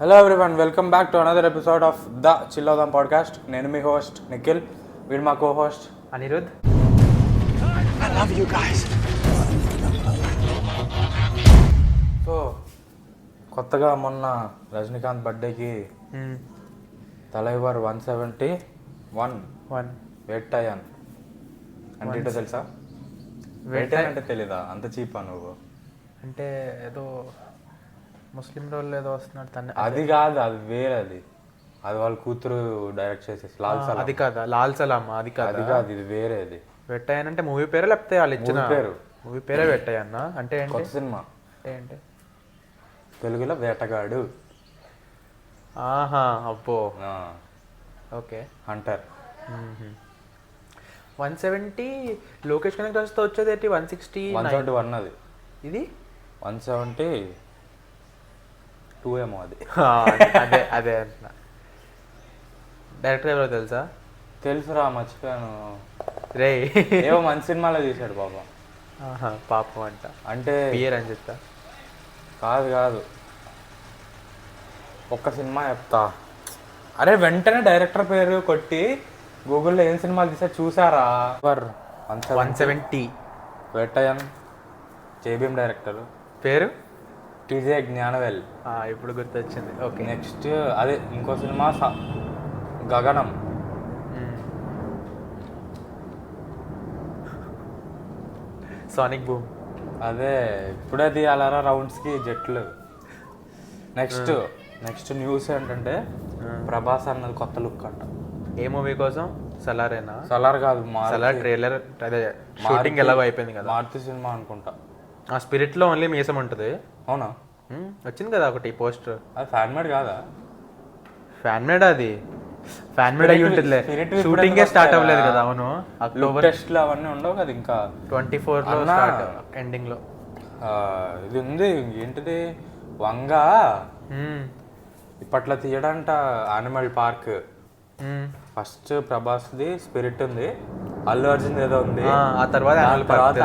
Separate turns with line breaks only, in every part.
Hello everyone, welcome back to another episode of the chill అవుదాం podcast. నేను మీ host Nikhil, వీడు మా co host
Anirudh.
I love you guys.
So కొత్తగా మొన్న రజనీకాంత్ బర్త్డేకి తలైవర్ 171 వెయిట్ అయ్యాను. అంటే ఏంటో తెలుసా? వెయిట్ అంటే తెలీదా? అంత చీపా నువ్వు?
అంటే ఏదో ముస్లిం రోల్ ఏదో వస్తున్నాడు తన.
అది కాదు, అది వేరేది. అది వాళ్ళ కూతురు డైరెక్ట్ చేసేసి లాల్ సలాం.
అది కాదా? లాల్ సలాం అది కాదు.
అది కాదు, ఇది వేరేది.
వెట్టయ్యానంటే మూవీ పేరు లేకపోతే వాళ్ళు ఇచ్చిన
పేరు?
మూవీ పేరే వెట్టయ్యన్న. అంటే ఏంటి?
కొత్త సినిమా.
అంటే ఏంటి?
తెలుగులో వేటగాడు.
ఆహా, అబ్బో, ఓకే.
హంటర్.
170 లోకేష్ కనెక్ట్ వచ్చేది ఏంటి?
171 అది.
ఇది
172 ఏమో అది.
అదే అదే అంటున్నా. డైరెక్టర్ ఎవరో తెలుసా?
తెలుసురా, మర్చిపోయాను.
రే,
ఏవో మంచి సినిమాలో తీశాడు బాబా.
పాపం అంట.
అంటే
పియర్ అని చెప్తా.
కాదు, ఒక్క సినిమా చెప్తా. అరే వెంటనే డైరెక్టర్ పేరు కొట్టి గూగుల్లో ఏం సినిమాలు తీసా చూసారా?
170
వెట్టయన్, జేబీఎం డైరెక్టర్.
పేరు
టీజే జ్ఞానవేల్.
ఇప్పుడు గుర్తొచ్చింది. ఓకే.
నెక్స్ట్ అదే ఇంకో సినిమా గగనం.
Sonic boom.
అదే ఇప్పుడే తీయాలరా రౌండ్స్కి జట్లు. నెక్స్ట్ న్యూస్ ఏంటంటే ప్రభాస్ అన్నది కొత్త లుక్ అంట.
ఏ మూవీ కోసం? సలారేనా?
సలార్ కాదు,
సలార్ ట్రైలర్ అదే షూటింగ్ ఎలాగో అయిపోయింది కదా.
మారుతి సినిమా అనుకుంటా.
ఆ స్పిరిట్ లో ఓన్లీ మీసం ఉంటుంది.
అవునా?
వచ్చింది కదా ఒకటి పోస్టర్.
అది ఫ్యాన్ మేడ్ కాదా?
ఫ్యాన్ మేడ్ అది. ఫ్యాన్ మేడ్ అయ్యి ఉంటుంది. షూటింగే స్టార్ట్ అవ్వలేదు కదా. అవును, అక్టోబర్
టెస్ట్లు అవన్నీ ఉండవు కదా ఇంకా.
24 లో స్టార్ట్, ఎండింగ్ లో.
ఇది ఉంది, ఏంటిది, వంగ ఇప్పట్లో తీయడంట యానిమల్ పార్క్. ఫస్ట్ ప్రభాస్ది స్పిరిట్ ఉంది, అల్లు అర్జున్ ఏదో ఉంది,
ఆ తర్వాత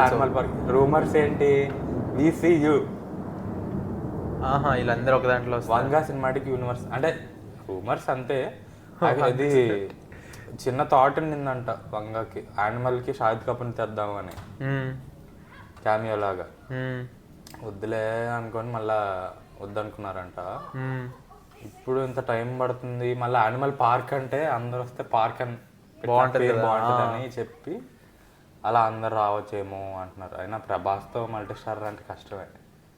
యానిమల్ పార్క్. రూమర్స్ ఏంటి? VCU.
వీళ్ళందరూ ఒక దాంట్లో
వంగా సినిమాటిక్ యూనివర్స్ అంటే రూమర్స్ అంతే. అది చిన్న థాట్ నిందంట వంగకి, యానిమల్ కి షాహిద్ కపూర్ని తెద్దామని క్యామియో లాగా. వద్దులే అనుకొని మళ్ళా వద్దనుకున్నారంట. ఇప్పుడు ఇంత టైం పడుతుంది మళ్ళీ యానిమల్ పార్క్ అంటే అందరు వస్తే పార్క్ అని బాగుంటుందని చెప్పి అలా అందరు రావచ్చేమో అంటున్నారు. అయినా ప్రభాస్తో మల్టీ స్టార్ అంటే కష్టమే.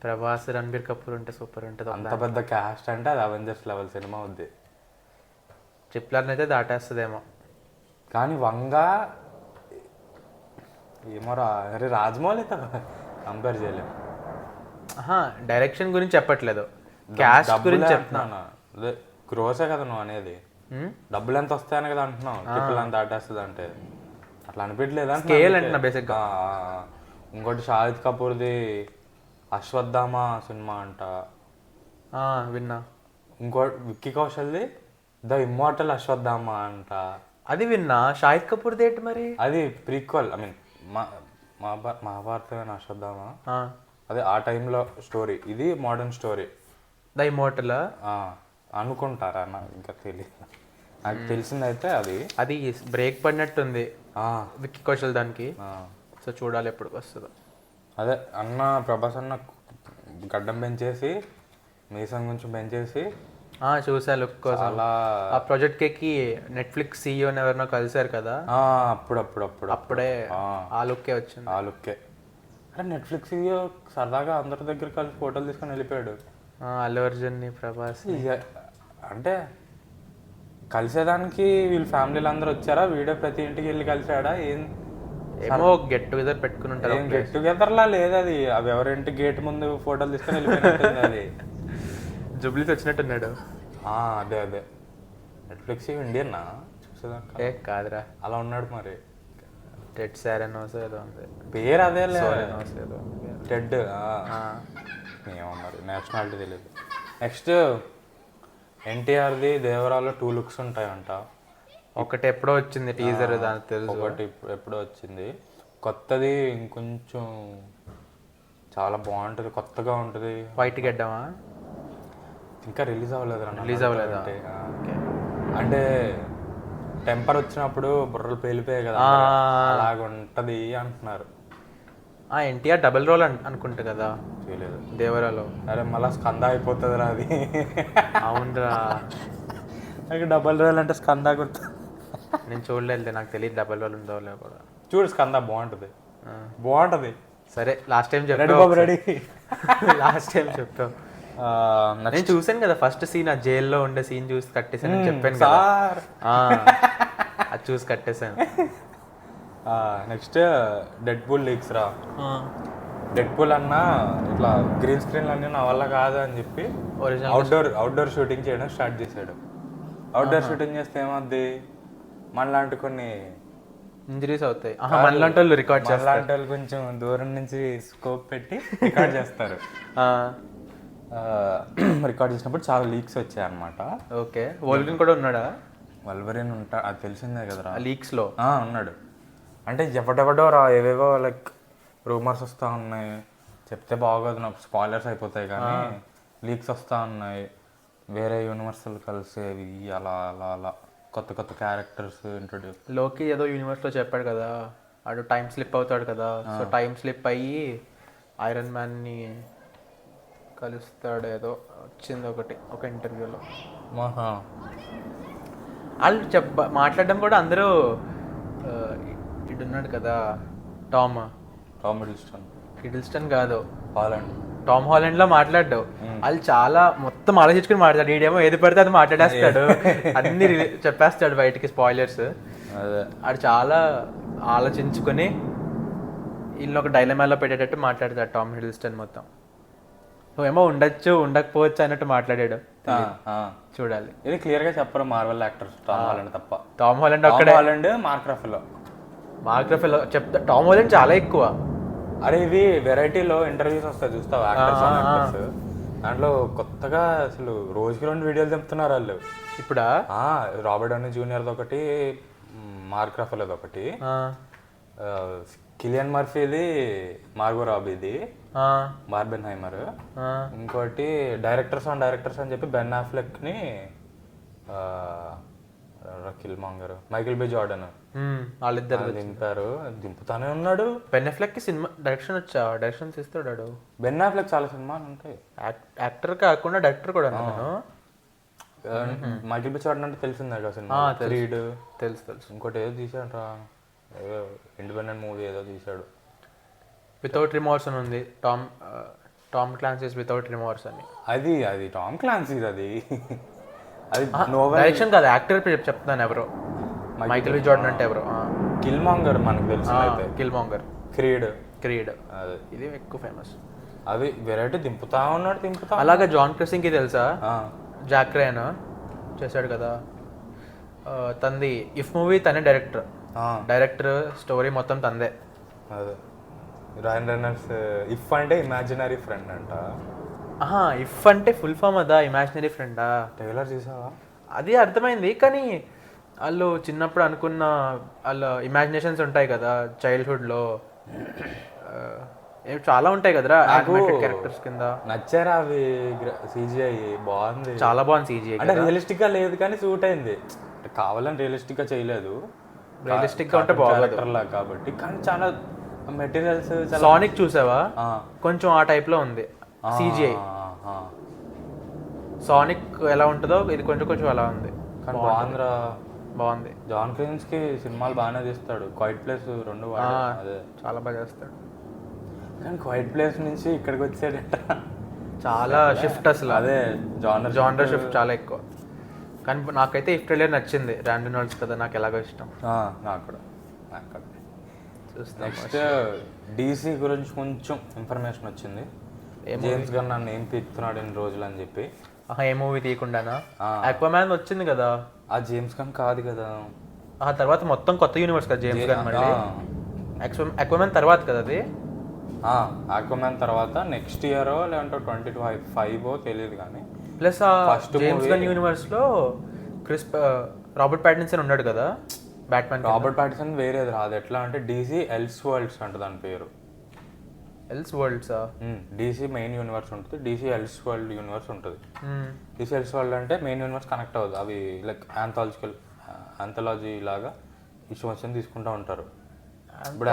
ప్రభాస్, రణబీర్ కపూర్ ఉంటే సూపర్ ఉంటుంది.
అంత పెద్ద క్యాస్ట్ అంటే అది అవెంజర్స్ లెవెల్ సినిమా అవుద్ది.
ట్రిప్లర్ని అయితే దాటేస్తుందేమో.
కానీ వంగ ఏమో అరే రాజమౌళితో కంపేర్ చేయలేము.
డైరెక్షన్ గురించి చెప్పట్లేదు, క్యాస్ట్ గురించి చెప్తున్నాను.
అదే గ్రోసే కదా నువ్వు అనేది. డబ్బులు ఎంత వస్తాయని కదా అంటున్నావు. ట్రిపుల్ ఎంత దాటేస్తుంది అంటే అట్లా అనిపించలేదా?
స్కేల్ అంటున్నా బేసిక్గా.
ఇంకోటి షాహిద్ కపూర్ది అశ్వత్థామ సినిమా అంట,
విన్నా.
ఇంకోటి విక్కీ కౌశల్ది ద ఇమ్మోర్టల్ అశ్వత్థామ అంట,
అది విన్నా. షాహిద్ కపూర్ దేట్ మరి?
అది ప్రీక్వల్. ఐ మీన్ మహాభారతమైన అశ్వత్థామ, అదే ఆ టైంలో స్టోరీ. ఇది మోడర్న్ స్టోరీ.
ద ఇమ్మోర్టల్
అనుకుంటారా? నాకు ఇంకా తెలియదు. నాకు తెలిసిందైతే
అది బ్రేక్ పడినట్టుంది విక్కీ కౌశల్ దానికి. సో చూడాలి ఎప్పుడు వస్తుందో.
అదే అన్న ప్రభాస్ అన్న గడ్డం పెంచేసి మీసం కొంచెం పెంచేసి
చూసా లుక్ కోసం. ఆ ప్రాజెక్ట్ కి నెట్ఫ్లిక్స్ CEO ఎవరినో కలిసారు కదా. అప్పుడే ఆ లుక్కే వచ్చింది.
ఆ లుక్కే. అరే నెట్ఫ్లిక్స్ CEO సరదాగా అందరి దగ్గర కలిసి ఫోటోలు తీసుకొని వెళ్ళిపోయాడు.
అల్లు అర్జున్ ని, ప్రభాస్
అంటే కలిసేదానికి వీళ్ళ ఫ్యామిలీలు అందరూ వచ్చారా? వీడియో ప్రతి ఇంటికి వెళ్ళి కలిసాడా?
ఏమో గెట్ టుగెదర్ పెట్టుకుని ఉంటారు.
గెట్ టుగెదర్ లా లేదు అది. అవి ఎవరింటి గేట్ ముందు ఫోటోలు తీసుకొని వెళ్ళిపోయినట్టుంది అది.
జూబ్లీస్ వచ్చినట్టున్నాడు.
అదే నెట్ఫ్లిక్స్ ఇండియన్నా చూసేదాకా
కాదురా,
అలా ఉన్నాడు మరి.
టెడ్ సారనోస్ ఏదో ఉంది
పేరు. అదే
ఏదో
టెడ్ ఏమో మరి, నేషనాలిటీ తెలియదు. నెక్స్ట్ ఎన్టీఆర్ది దేవరాలో 2 లుక్స్ ఉంటాయంట.
ఒకటి ఎప్పుడో వచ్చింది టీజర్, దానికి తెలుసు.
ఒకటి ఎప్పుడో వచ్చింది. కొత్తది ఇంకొంచెం చాలా బాగుంటుంది, కొత్తగా ఉంటుంది.
వైట్ గడ్డమా?
ఇంకా రిలీజ్ అవ్వలేదు
రిలీజ్ అవ్వలేదా?
అంటే టెంపర్ వచ్చినప్పుడు బుర్రలు పేలిపోయాయి కదా, అలాగ ఉంటది అంటున్నారు.
ఎన్టీఆర్ డబుల్ రోల్ అనుకుంటా కదా
చేయలేదు
దేవరాలో.
అరే మళ్ళా స్కంద అయిపోతుంది రా అది.
అవునరా,
నాకు డబల్ రోల్ అంటే స్కంద గుర్తు.
నేను చూడలేదు, నాకు తెలియదు డబుల్ రోల్ ఉందో లేదో కూడా.
చూడు స్కంద బాగుంటది.
సరే లాస్ట్ టైం
రెడీ
చెప్పావు,
బాబు రెడీ.
లాస్ట్ టైం చెప్పావు. నేను చూసాను కదా ఫస్ట్ సీన్, ఆ జైల్లో ఉండే సీన్ చూసి కట్టేసాను చెప్పాను కదా. అది చూసి కట్టేసాను.
నెక్స్ట్ డెడ్ పూల్ లీక్స్ రా. డెడ్ పూల్ అన్నా ఇట్లా గ్రీన్ స్క్రీన్లు అన్నీ నా వల్ల కాదు అని చెప్పి అవుట్డోర్ షూటింగ్ చేయడం స్టార్ట్ చేశాడు. అవుట్డోర్ షూటింగ్ చేస్తే ఏమవుద్ది, మనలాంటి కొన్ని
ఇంజరీస్ అవుతాయి. మనలాంటి వాళ్ళు రికార్డ్ చేస్తారు,
మనలాంటి వాళ్ళు కొంచెం దూరం నుంచి స్కోప్ పెట్టి రికార్డ్ చేస్తారు. రికార్డ్ చేసినప్పుడు చాలా లీక్స్ వచ్చాయి అనమాట.
ఓకే, వోల్వరిన్ కూడా ఉన్నాడా?
వల్వరిన్ అది తెలిసిందే కదరా
లీక్స్ లో.
ఉన్నాడు. అంటే ఎవడెవడో రా ఏవేవో లైక్ రూమర్స్ వస్తూ ఉన్నాయి, చెప్తే బాగోదు నాకు స్పాయిలర్స్ అయిపోతాయి, కానీ లీక్స్ వస్తూ ఉన్నాయి. వేరే యూనివర్సల్ కలిసేవి అలా అలా అలా కొత్త కొత్త క్యారెక్టర్స్ ఇంట్రొడ్యూస్.
లోకి ఏదో యూనివర్స్లో చెప్పాడు కదా, ఆడు టైం స్లిప్ అవుతాడు కదా. సో టైం స్లిప్ అయ్యి ఐరన్ మ్యాన్ని కలుస్తాడు, ఏదో వచ్చింది ఒకటి ఒక ఇంటర్వ్యూలో. వాళ్ళు మాట్లాడడం కూడా అందరూ ఇడున్నాడు కదా టామ్ హిడిల్స్టన్ కాదు, టామ్ హాలండ్ లో మాట్లాడ్డావు. వాళ్ళు చాలా మొత్తం ఆలోచించుకుని మాట్లాడాడు. ఈడేమో ఏది పడితే అది మాట్లాడేస్తాడు, అన్ని చెప్పేస్తాడు బయటికి స్పాయిలర్స్. ఆడు చాలా ఆలోచించుకొని వీళ్ళని ఒక డైలమాలో పెట్టేటట్టు మాట్లాడతాడు టామ్ హిడిల్స్టన్ మొత్తం. ఏమో ఉండొచ్చు ఉండకపోవచ్చు అన్నట్టు మాట్లాడాడు. చూడాలి.
ఇది క్లియర్ గా చెప్పరు మార్వెల్ యాక్టర్స్ టామ్ హాలండ్ తప్ప.
టామ్ హాలండ్ అక్కడే,
మార్క్ రఫెలో
చెప్తా. టామ్ హాలండ్ చాలా ఎక్కువ.
అరే ఇవి వెరైటీలో ఇంటర్వ్యూస్ వస్తాయి చూస్తావు, యాక్టర్స్ దాంట్లో కొత్తగా అసలు రోజుకి 2 వీడియోలు చెప్తున్నారు వాళ్ళు.
ఇప్పుడా
రాబర్ట్ డౌనీ జూనియర్ది ఒకటి, మార్క్ రఫెలోది ఒకటి, కిలియన్ మర్ఫీది, మార్గో రాబీది, బార్బెన్ హైమర్, ఇంకోటి డైరెక్టర్స్ అని చెప్పి బెన్ అఫ్లెక్ ని, Killmonger, Michael B Jordan
వాళ్ళిద్దరు
దింపారు. దింపుతానే ఉన్నాడు.
బెన్ అఫ్లెక్ కి సినిమా డైరెక్షన్ ఇస్తాడు.
బెన్ అఫ్లెక్ చాలా సినిమాలు ఉంటాయి.
యాక్టర్ కాకుండా డైరెక్టర్ కూడా.
మైకిల్ బి జార్డన్ అంటే తెలిసిందే కదా సినిమా, క్రీడ్
తెలుసు.
ఇంకోటి ఏదో తీసాడు రా, ఏదో ఇండిపెండెంట్ మూవీ ఏదో తీసాడు.
వితౌట్ రిమోర్స్ అని ఉంది, టామ్ క్లాన్సీస్ వితౌట్ రిమోర్స్ అని.
అది టామ్ క్లాన్సీస్, అది
డైరెక్షన్ కాదు, యాక్టర్ చెప్తాను ఎవరో. మైకిల్ బి జార్డన్ అంటే ఎవరో.
కిల్ మాంగర్ మనకు తెలుసు,
కిల్ మాంగర్, క్రీడ్
అదే
ఇది ఎక్కువ ఫేమస్.
అది వెరైటీ దింపుతా ఉన్నాడు.
అలాగే జాన్ క్రెసింగ్ కి తెలుసా, జాక్ రేన్ చేశాడు కదా తంది. ఇఫ్ మూవీ తనే డైరెక్టర్ స్టోరీ మొత్తం తందే.
అదే రాయన్ రెనాల్డ్స్ ఇఫ్ అంటే ఇమాజినరీ ఫ్రెండ్ అంట.
ఇఫ్ అంటే ఫుల్ ఫామ్ అదా, ఇమాజినరీ ఫ్రెండా?
ట్రైలర్ చూసావా?
అది అర్థమైంది, కానీ వాళ్ళు చిన్నప్పుడు అనుకున్న వాళ్ళ ఇమాజినేషన్స్ ఉంటాయి కదా చైల్డ్హుడ్లో, చాలా ఉంటాయి కదరా యానిమేటెడ్ క్యారెక్టర్స్ కింద.
నచ్చారా అవి? CGI బాగుంది,
చాలా బాగుంది CGI.
అంటే రియలిస్టిక్ గా లేదు కానీ సూట్ అయింది. కావాలని రియలిస్టిక్ గా చేయలేదు,
రియలిస్టిక్ గా ఉంటే బాగుంది
కాబట్టి. కానీ చాలా మెటీరియల్స్.
సానిక్ చూసావా? కొంచెం ఆ టైప్ లో ఉంది CGI. సానిక్ ఎలా ఉంటుందో ఇది కొంచెం అలా ఉంది,
కానీ బాగుంది. జాన్ క్రెసింగ్ సినిమాలు బాగానే తీస్తాడు. క్వైట్ ప్లేస్ 2 అదే
చాలా బాగా చేస్తాడు.
కానీ క్వైట్ ప్లేస్ నుంచి ఇక్కడికి వచ్చాడంట,
చాలా షిఫ్ట్ అసలు.
అదే
జానర్ షిఫ్ట్ చాలా ఎక్కువ. కానీ నాకైతే ఇఫ్ ట్రైలర్ నచ్చింది. రాండీ రెనాల్డ్స్ కదా, నాకు ఎలాగో ఇష్టం.
నాకు కూడా. నెక్స్ట్ DC గురించి కొంచెం ఇన్ఫర్మేషన్ వచ్చింది. జేమ్స్ గన్ నన్ను ఏం తీస్తున్నాడు ఎన్ని రోజులు అని చెప్పి.
ఏ మూవీ తీయకుండానా? ఆక్వామ్యాన్ వచ్చింది కదా.
ఆ జేమ్స్ గన్ కాదు కదా,
ఆ తర్వాత మొత్తం కొత్త యూనివర్స్ కదా జేమ్స్ గన్. మళ్ళీ ఆక్వామ్యాన్ తర్వాత కదా అది.
ఆక్వామ్యాన్ తర్వాత నెక్స్ట్ ఇయర్ లేదంటే 2025 తెలియదు కానీ.
ప్లస్ జేమ్స్ గన్ యూనివర్స్ లో రాబర్ట్ ప్యాటిన్సన్ ఉన్నాడు కదా బ్యాట్‌మ్యాన్.
రాబర్ట్ ప్యాటిన్సన్ వేరేది రాదు. ఎట్లా అంటే DC ఎల్స్ వరల్డ్స్ అంట దాని పేరు.
ఎల్స్ వరల్డ్సా?
డీసీ మెయిన్ యూనివర్స్ ఉంటుంది, డీసీ ఎల్స్ వరల్డ్ యూనివర్స్ ఉంటుంది. డీసీ ఎల్స్ వరల్డ్ అంటే మెయిన్ యూనివర్స్ కనెక్ట్ అవ్వదు, అవి లైక్ ఆంథాలజీ లాగా ఇష్యూ వచ్చింది తీసుకుంటూ ఉంటారు. ఇప్పుడు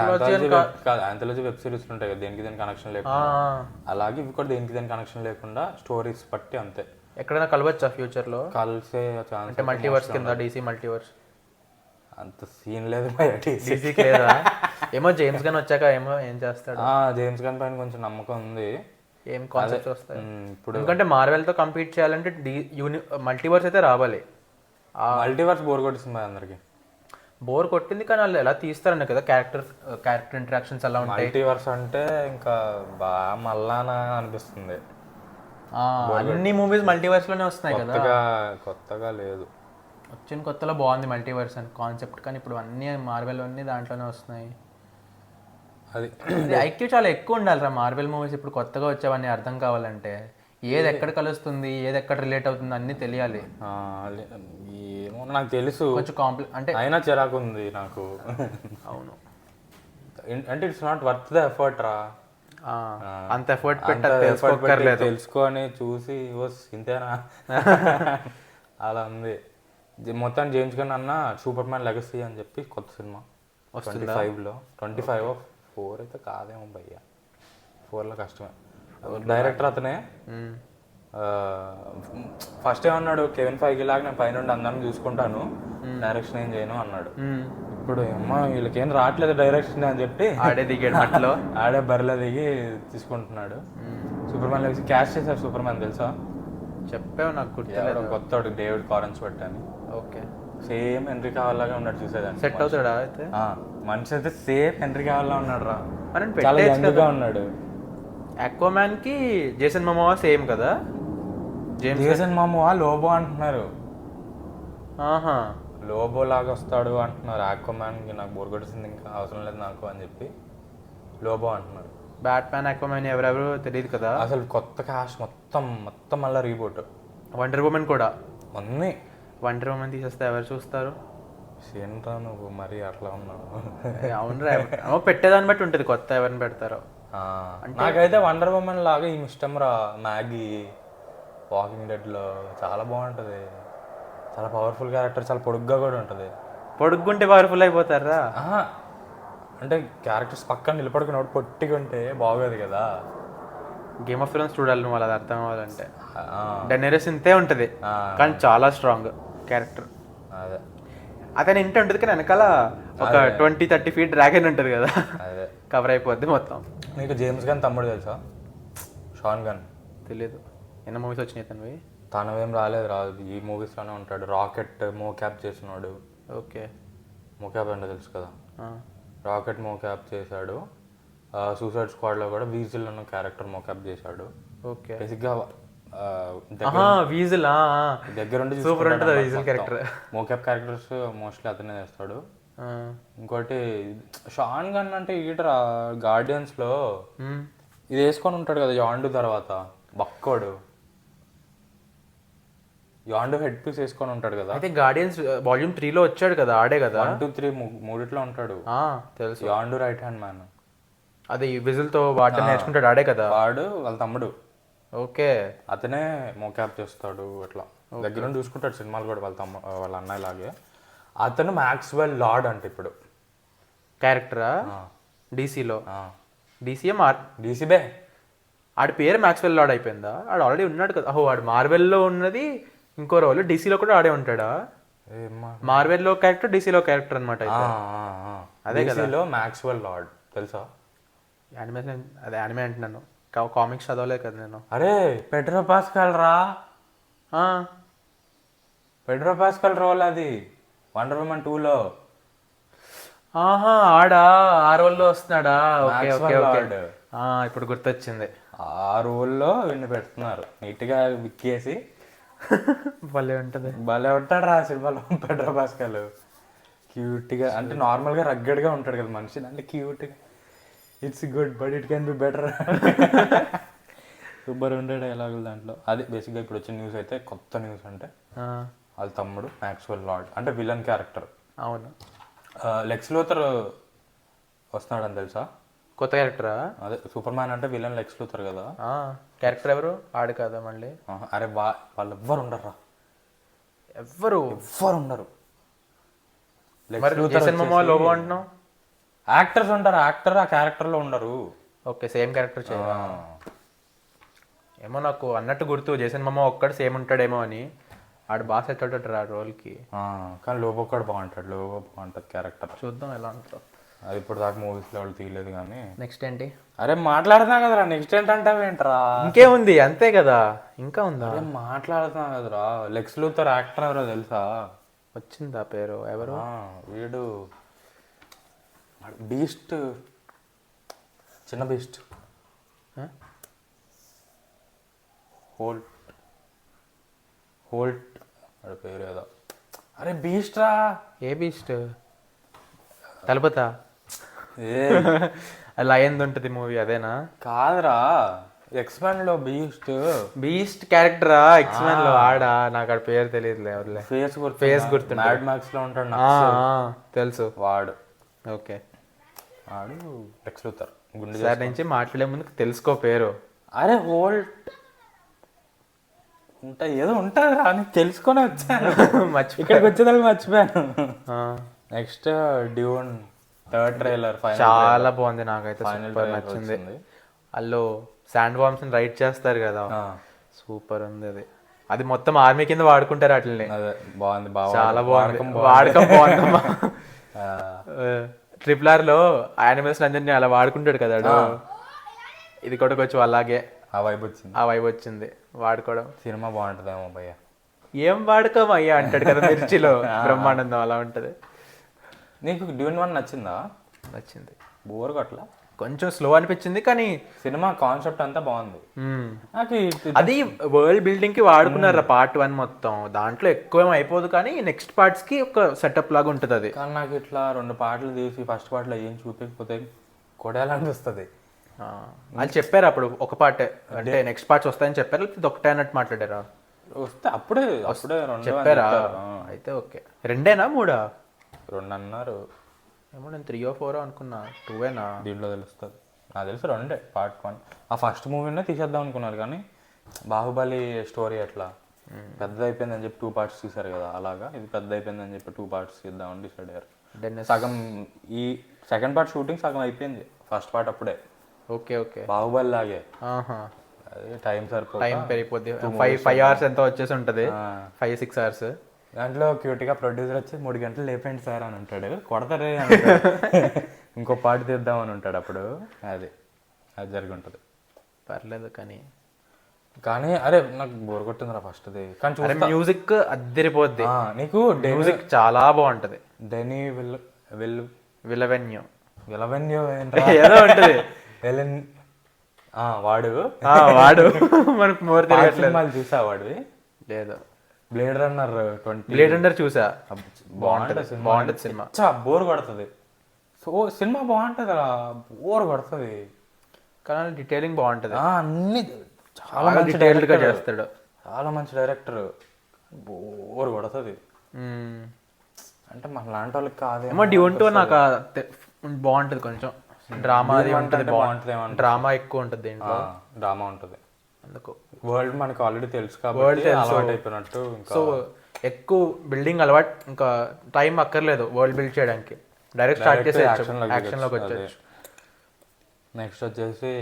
ఆంథాలజీ వెబ్ సిరీస్ ఉంటాయి కదా, దేనికి దేని కనెక్షన్ లేకుండా, అలాగే ఇవి కూడా దేనికి దేని కనెక్షన్ లేకుండా స్టోరీస్ బట్టి అంతే.
ఎక్కడైనా కలవచ్చా ఫ్యూచర్లో?
కలిసే ఛాన్స్
అంటే మల్టీవర్స్ కింద, డీసీ మల్టీవర్స్
అంత సీన్ లేదు.
డీసీకి లేదా? ఏమో జేమ్స్ గన్ వచ్చాక ఏమో ఏం చేస్తాడు.
జేమ్స్ గన్ పైన కొంచెం నమ్మకం ఉంది.
ఏం కాన్సెప్ట్స్ వస్తాయి
ఇప్పుడు,
ఎందుకంటే మార్వెల్తో కంపీట్ చేయాలంటే మల్టీవర్స్ అయితే రావాలి.
మల్టీవర్స్ బోర్ కొట్టిస్తుంది అందరికి.
బోర్ కొట్టింది, కానీ వాళ్ళు ఎలా తీస్తారని కదా, క్యారెక్టర్ ఇంటరాక్షన్స్ ఎలా ఉంటాయి.
మల్టీవర్స్ అంటే ఇంకా బాగా మళ్ళానా అనిపిస్తుంది.
అన్ని మూవీస్ మల్టీవర్స్ లోనే వస్తున్నాయి కదా,
కొత్తగా లేదు.
వచ్చిన కొత్తలో బాగుంది మల్టీవర్స్ అని కాన్సెప్ట్, కానీ ఇప్పుడు అన్ని మార్వెల్ అన్ని దాంట్లోనే వస్తున్నాయి.
అది
ఐక్యూ చాలా ఎక్కువ ఉండాలిరా మార్వెల్ మూవీస్. ఇప్పుడు కొత్తగా వచ్చేవన్నీ అర్థం కావాలంటే ఏది ఎక్కడ కలుస్తుంది, ఏది ఎక్కడ రిలేట్ అవుతుంది అన్నీ తెలియాలి.
ఏమో నాకు తెలుసు,
కొంచెం అంటే
అయినా చిరాకు ఉంది నాకు.
అవును,
అంటే it's not worth the effort రా.
అంత ఎఫర్ట్ పెట్టలేదు,
తెలుసుకొని చూసి ఇంతేనా అలా ఉంది. మొత్తం జేమ్స్ గన్ అన్న సూపర్ మ్యాన్ లెగసీ అని చెప్పి కొత్త సినిమా 25లో 4 అయితే కాదేమో భయ్య, 4లో కష్టమే. డైరెక్టర్ అతనే. ఫస్ట్ ఏమన్నాడు, కెవిన్ ఫైగి లాగా నేను పైనుండి అందరిని చూసుకుంటాను, డైరెక్షన్ ఏం చేయను అన్నాడు. ఇప్పుడు అమ్మా వీళ్ళకి ఏం రావట్లేదు డైరెక్షన్ అని చెప్పి
ఆడే దిగాడు మట్లో,
ఆడే బరిలో దిగి తీసుకుంటున్నాడు. సూపర్ మ్యాన్ లెగసీ క్యాష్ చేశారు. సూపర్ మ్యాన్ తెలుసా?
చెప్పావు నాకు గుర్తులేదు.
కొత్త డేవిడ్ కారెన్స్ పెట్టాను.
ఓకే,
సేమ్ హెన్రీ కావాలాగా ఉన్నాడు, చూసేదాన్ని.
సెట్ అవుతాడా అయితే?
మనిషి అయితే సేమ్ హెన్రీ కావాలా ఉన్నాడు రా,
మనం
చాలా యంగ్గా ఉన్నాడు.
అక్వామ్యాన్ కి జేసన్ మోమోవా సేమ్ కదా?
జేసన్ మోమోవా లోబో అంటున్నారు.
ఆహా,
లోబో లాగా వస్తాడు అంటున్నారు. అక్వామ్యాన్ కి నాకు బోర్ కొట్టేసింది, ఇంకా అవసరం లేదు నాకు అని చెప్పి లోబో అంటున్నారు.
బ్యాట్మ్యాన్, అక్వామ్యాన్ ఎవరెవరో తెలియదు కదా
అసలు. కొత్త క్యాష్ మొత్తం మళ్ళీ రీబోట్.
వండర్ ఉమెన్ కూడా
అన్నీ.
వండర్ ఉమెన్ తీసేస్తే ఎవరు చూస్తారు?
ఏంట్రా నువ్వు మరి అట్లా ఉన్నావు?
అవునరా, పెట్టేదాన్ని బట్టి ఉంటుంది కొత్త ఎవరిని పెడతారో.
నాకైతే వండర్ ఉమెన్ లాగా ఈ ఇష్టం రా. మ్యాగీ వాకింగ్ డెడ్ లో చాలా బాగుంటది, చాలా పవర్ఫుల్ క్యారెక్టర్, చాలా పొడుగ్గా కూడా ఉంటది.
పొడుగ్గుంటే పవర్ఫుల్ అయిపోతారా?
అంటే క్యారెక్టర్స్ పక్కన నిలబడుకున్నప్పుడు పొట్టిగా ఉంటే బాగోదు కదా.
గేమ్ ఆఫ్ థ్రోన్స్ చూడాలి నువ్వు, అలా అర్థం అవ్వాలంటే. డెనెరిస్ ఇంతే ఉంటుంది, కానీ చాలా స్ట్రాంగ్ క్యారెక్టర్.
అదే,
అతని ఇంటి ఉంటుంది కానీ వెనకాల ఒక 20-30 feet డ్రాగన్ ఉంటుంది కదా,
అదే
కవర్ అయిపోద్ది మొత్తం.
నీకు జేమ్స్ గన్ తమ్ముడు తెలుసా? షాన్ గన్.
తెలియదు. ఎన్నో మూవీస్ వచ్చినాయి తనవి?
తనవేం రాదు, ఈ మూవీస్లోనే ఉంటాడు. రాకెట్ మోక్యాప్ చేసినాడు.
ఓకే,
మోక్యాప్ అంటే తెలుసు కదా, రాకెట్ మోక్యాప్ చేశాడు. సూసైడ్ స్క్వాడ్లో కూడా వీజిల్ అన్న క్యారెక్టర్ మోక్యాప్ చేశాడు.
ఓకే,
బేసిక్గా
వీజిల్
దగ్గరుండి
సూపర్ ఉంటుంది వీజిల్ క్యారెక్టర్.
మోక్యాప్ క్యారెక్టర్స్ మోస్ట్లీ అతనే చేస్తాడు. ఇంకోటి షాన్ గన్ అంటే ఈటరా గార్డియన్స్ లో ఇది వేసుకొని ఉంటాడు కదా యాండు తర్వాత, బక్కోడు యాండు హెడ్ పీస్ వేసుకొని ఉంటాడు కదా.
అయితే గార్డియన్స్ వాల్యూమ్ 3లో వచ్చాడు కదా, ఆడే కదా.
1, 2, 3 మూడిట్లో ఉంటాడు.
తెలుసు,
యాండు రైట్ హ్యాండ్ మ్యాన్.
అది విజిల్ తో వాడడం నేర్చుకుంటాడు, ఆడే కదా.
వాడు వాళ్ళ తమ్ముడు.
ఓకే,
అతనే మోక్యాప్ చేస్తాడు, అట్లా దగ్గర నుండి చూసుకుంటాడు సినిమాలు కూడా వాళ్ళ అన్నయ్య లాగే. అతను మ్యాక్స్వెల్ లార్డ్ అంటే ఇప్పుడు
క్యారెక్టరా డీసీలో?
డీసీబే
ఆడి పేరు మ్యాక్స్వెల్ లార్డ్ అయిపోయిందా? ఆడు ఆల్రెడీ ఉన్నాడు కదా. వాడు మార్వెల్లో ఉన్నది ఇంకో రోల్, డీసీలో కూడా ఆడే ఉంటాడా? మార్వెల్లో క్యారెక్టర్, డీసీలో క్యారెక్టర్ అనమాట.
అదే కదా మ్యాక్స్వెల్ లార్డ్ తెలుసా?
యానిమేషన్, అదే యానిమే అంటున్నాను, కామిక్స్ చదవలేదు కదా నేను.
అరే పెడ్రో పాస్కల్ రా, పెడ్రో పాస్కల్ రోల్ అది వండర్ ఉమెన్ 2లో.
ఆడా ఆ రోల్లో వస్తున్నాడా? ఓకే ఓకే ఓకే, ఇప్పుడు గుర్తొచ్చింది.
ఆ రోల్లో వీడిని పెడుతున్నారు నీట్గా విక్కేసి.
భలే ఉంటుంది,
భలే ఉంటాడు రా సినిమాలో పెడ్రో పాస్కల్. క్యూట్గా అంటే నార్మల్గా రగ్గడ్గా ఉంటాడు కదా మనిషి, అంటే క్యూట్గా it's good but it can be better. Super ఉండే డైలాగులు దాంట్లో. అది బేసిక్గా ఇప్పుడు వచ్చిన న్యూస్ అయితే, కొత్త న్యూస్ అంటే వాళ్ళ తమ్ముడు మ్యాక్స్వెల్ లార్డ్ అంటే విలన్ క్యారెక్టర్.
అవును,
లెక్స్ లూథర్ వస్తున్నాడని తెలుసా?
కొత్త క్యారెక్టరా?
అదే సూపర్ మ్యాన్ అంటే విలన్ లెక్స్ లూథర్ కదా.
క్యారెక్టర్ ఎవరు? ఆడు కదా మళ్ళీ.
అరే వాళ్ళు ఎవ్వరు ఉండరు,
ఎవ్వరు
ఉండరు.
జేసన్ మొమా లోబో అంటున్నావు.
యాక్టర్స్ ఉంటారు, యాక్టర్ ఆ క్యారెక్టర్లో ఉండరు.
ఓకే, సేమ్ క్యారెక్టర్ చేయరా? ఏమో నాకు అన్నట్టు గుర్తు జేసన్ మొమా ఒక్కడు సేమ్ ఉంటాడేమో అని. ఆడు బాగా సెట్ అవుతాడు ఆ రోల్కి.
కానీ లోబో కూడా బాగుంటాడు, లోబో బాగుంటుంది క్యారెక్టర్.
చూద్దాం ఎలా ఉంటుందో.
అది ఇప్పుడు దాకా మూవీస్లో వాళ్ళు తీయలేదు కానీ.
నెక్స్ట్ ఏంటి?
అరే మాట్లాడుతున్నా కదరా, నెక్స్ట్ ఏంటంటావేంట్రా?
ఇంకేముంది, అంతే కదా, ఇంకా ఉందా?
అరే మాట్లాడుతున్నా కదరా. లెక్స్ లూథర్ యాక్టర్ ఎవరో తెలుసా?
వచ్చిందా పేరు? ఎవరు?
వీడు బీస్ట్, చిన్న బీస్ట్, హోల్ట్ వాడి పేరు ఏదో. అరే బీస్ట్ రా.
ఏ బీస్ట్? తలపతా
ఏ
లయన్ ఉంటుంది మూవీ అదేనా?
కాదురా, ఎక్స్‌మెన్ లో
బీస్ట్ క్యారెక్టరా? ఎక్స్‌మెన్ లో ఆడా? నాకు ఆడ పేరు తెలియదులే. ఎవరులే, ఫేస్ గుర్తు.
మ్యాడ్ మ్యాక్స్ లో ఉంటాడు,
తెలుసు
వాడు.
ఓకే,
వాడు లెక్స్ లూథర్.
సార్ నుంచి మాట్లాడే ముందు తెలుసుకో పేరు.
అరే హోల్ట్ ఉంటా ఏదో ఉంటుంది రా, నీకు తెలుసుకొని వచ్చాను. ఇక్కడికి వచ్చేదానికి మర్చిపోయాను. నెక్స్ట్ డ్యూన్ థర్డ్ ట్రైలర్
చాలా బాగుంది, నాకైతే సూపర్ నచ్చింది. వాళ్ళు శాండ్ బాంబ్స్ రైడ్ చేస్తారు కదా, సూపర్ ఉంది అది. అది మొత్తం ఆర్మీ కింద వాడుకుంటారు వాటిని.
బాగుంది,
చాలా బాగుంది, వాడకం బాగుందమ్మా. RRR లో యానిమల్స్ అందరినీ అలా వాడుకుంటాడు కదా, ఇది కూడా కొంచెం అలాగే
ఆ వైబ్
వచ్చింది వాడుకోవడం.
సినిమా బాగుంటుందేమో భయ్య.
ఏం వాడుకోం అయ్యా అంటాడు కదా మిర్చిలో, బ్రహ్మానందం అలా ఉంటది.
నీకు డ్యూన్ 1 నచ్చిందా?
నచ్చింది,
బోర్ కొట్లా,
కొంచెం స్లో అనిపించింది కానీ
సినిమా కాన్సెప్ట్ అంతా బాగుంది. నాకు
అది వరల్డ్ బిల్డింగ్ కి వాడుకున్నారు పార్ట్ 1 మొత్తం, దాంట్లో ఎక్కువ అయిపోదు కానీ నెక్స్ట్ పార్ట్స్ కి ఒక సెటప్ లాగా ఉంటుంది అది.
కానీ నాకు ఇట్లా 2 పాటలు తీసి ఫస్ట్ పార్ట్లో ఏం చూపించకపోతే కొడాలనిపిస్తుంది.
వాళ్ళు చెప్పారు అప్పుడు ఒక పార్ట్ అంటే నెక్స్ట్ పార్ట్స్ వస్తాయని చెప్పారు, ఇది ఒకటే అన్నట్టు మాట్లాడారా?
వస్తే అప్పుడే
చెప్పారా? అయితే ఓకే. 2 3
2 అన్నారు
ఏమో, నేను 3 or 4 అనుకున్నా. 2
దీంట్లో తెలుస్తుంది. నాకు తెలుసు 2 పార్ట్ 1. ఆ ఫస్ట్ మూవీనే తీసేద్దాం అనుకున్నారు కానీ బాహుబలి స్టోరీ అట్లా పెద్ద అయిపోయిందని చెప్పి 2 parts తీశారు కదా, అలాగా ఇది పెద్ద అయిపోయిందని చెప్పి 2 parts తీద్దామని డిసైడ్ అయ్యారు. సగం ఈ సెకండ్ పార్ట్ షూటింగ్ సగం అయిపోయింది, ఫస్ట్ పార్ట్ అప్పుడే.
ఓకే ఓకే,
బాహుబలి లాగే అదే టైం
పెరిగిపోద్ది. 5 hours ఎంత వచ్చేసి ఉంటుంది, 5-6 hours.
దాంట్లో క్యూట్గా ప్రొడ్యూసర్ వచ్చి 3 గంటలు లేపండి సార్ అని ఉంటాడు, కొడతారే ఇంకో పార్ట్ తీద్దామని ఉంటాడు అప్పుడు. అది జరిగి ఉంటుంది.
పర్లేదు
కానీ అరే నాకు బోర్ కొట్టిందిరా ఫస్ట్ది. కానీ
మ్యూజిక్ అద్దరిపోద్ది,
నీకు
మ్యూజిక్ చాలా బాగుంటది.
డెనీ
విలవెన్యూ
ఏదో ఉంటుంది వాడు
మనకు మోర్
సినిమాలు చూసా వాడివి?
లేదు.
బ్లేడ్ రన్నర్
చూసా, బాగుంటది సినిమా.
బోర్ కొడుతుంది. సో సినిమా బాగుంటది, బోర్ కొడుతుంది
కానీ డీటెయిలింగ్ బాగుంటది,
అన్ని చాలా
డీటెయిల్డ్ గా చేస్తాడు,
చాలా మంచి డైరెక్టర్. బోర్ కొడుతుంది అంటే మన లాంటి వాళ్ళకి కాదేమో.
డ్యూన్ 2 నాకు బాగుంటది, కొంచెం డ్రామా అది ఉంటది, బాగుంటది. డ్రామా ఎక్కువ ఉంటది దీంట్లో,
డ్రామా ఉంటది.
అందుకు
వరల్డ్ మనకి ఆల్రెడీ తెలుసు కాబట్టి అలవాటు అయిపోయినట్టు.
సో ఎక్కువ బిల్డింగ్ అలవాటు, ఇంకా టైం అక్కర్లేదు వరల్డ్ బిల్డ్ చేయడానికి, డైరెక్ట్ స్టార్ట్ చేసి యాక్షన్లోకి వచ్చేయచ్చు.
నెక్స్ట్ వచ్చేసి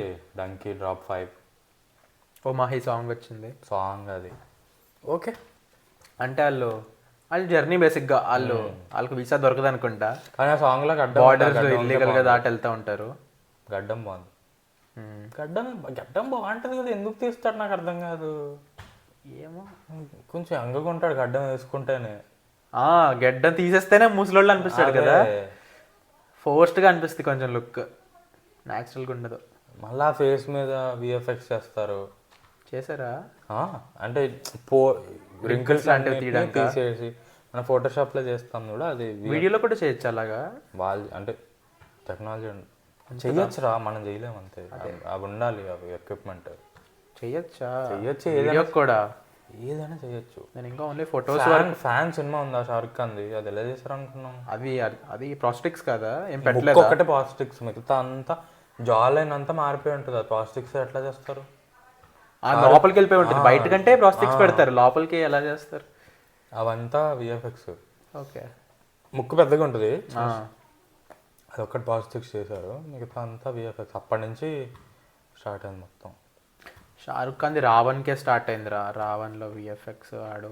డంకీ డ్రాప్ 5.
ఓ మాహి సాంగ్ వచ్చింది,
సాంగ్ అది ఓకే.
అంటే వాళ్ళు జర్నీ బేసిక్గా వాళ్ళకి వీసా దొరకదు అనుకుంటా,
కానీ ఆ సాంగ్ లో
బార్డర్స్ ఇల్లీగల్ గా దాటి వెళ్తా ఉంటారు.
గడ్డం బాగుంది, గడ్డం బాగుంటది కదా, ఎందుకు తీస్తాడు నాకు అర్థం కాదు.
ఏమో
కొంచెం అంగగా ఉంటాడు గడ్డం వేసుకుంటేనే.
గడ్డం తీసేస్తేనే ముసలోళ్ళు అనిపిస్తాడు కదా, ఫోర్స్డ్ గా అనిపిస్తుంది కొంచెం, లుక్ న్యాచురల్ గా ఉండదు.
మళ్ళా ఫేస్ మీద VFX
చేశారా?
అంటే రింకిల్స్ లాంటివి తీసేసి మన ఫోటోషాప్ లో చేస్తాం కూడా, అది
వీడియోలో కూడా చేయొచ్చు అలాగా.
వాళ్ళు అంటే టెక్నాలజీ చెయ్యొచ్చురా, మనం చేయలేము అంతే. అవి ఉండాలి, అవి ఎక్విప్మెంట్. చెయ్యొచ్చు
వీడియో కూడా
ఏదైనా చేయొచ్చు.
నేను ఇంకా ఓన్లీ ఫోటోస్.
ఫ్యాన్ సినిమా ఉందా షారుఖ్ ఖాన్ది, అది ఎలా చేశారు అనుకున్నాం.
అది ప్రాస్టిక్స్ కదా, ఏం పెట్టలేదు.
ఒకటే ప్రాస్టిక్స్, మిగతా అంతా జా లైన్ అంతా మారిపోయి ఉంటుంది, ఆ ప్రాస్టిక్స్ ఎట్లా చేస్తారు?
ఆ లోపలికి వెళ్ళిపోయి ఉంటుంది, బయట కంటే ప్రాస్టిక్స్ పెడతారు, లోపలికి ఎలా చేస్తారు?
అవంతా విఎఫ్ఎక్స్.
ఓకే.
ముక్కు పెద్దగా ఉంటుంది, అదొక్కటి ప్రాస్టిక్స్ చేశారు, మిగతా అంతా విఎఫ్ఎక్స్. అప్పటి నుంచి స్టార్ట్ అయింది మొత్తం.
షారుఖ్ ఖాన్ది రావణ్కే స్టార్ట్ అయిందిరా, రావణ్లో విఎఫ్ఎక్స్ ఆడు.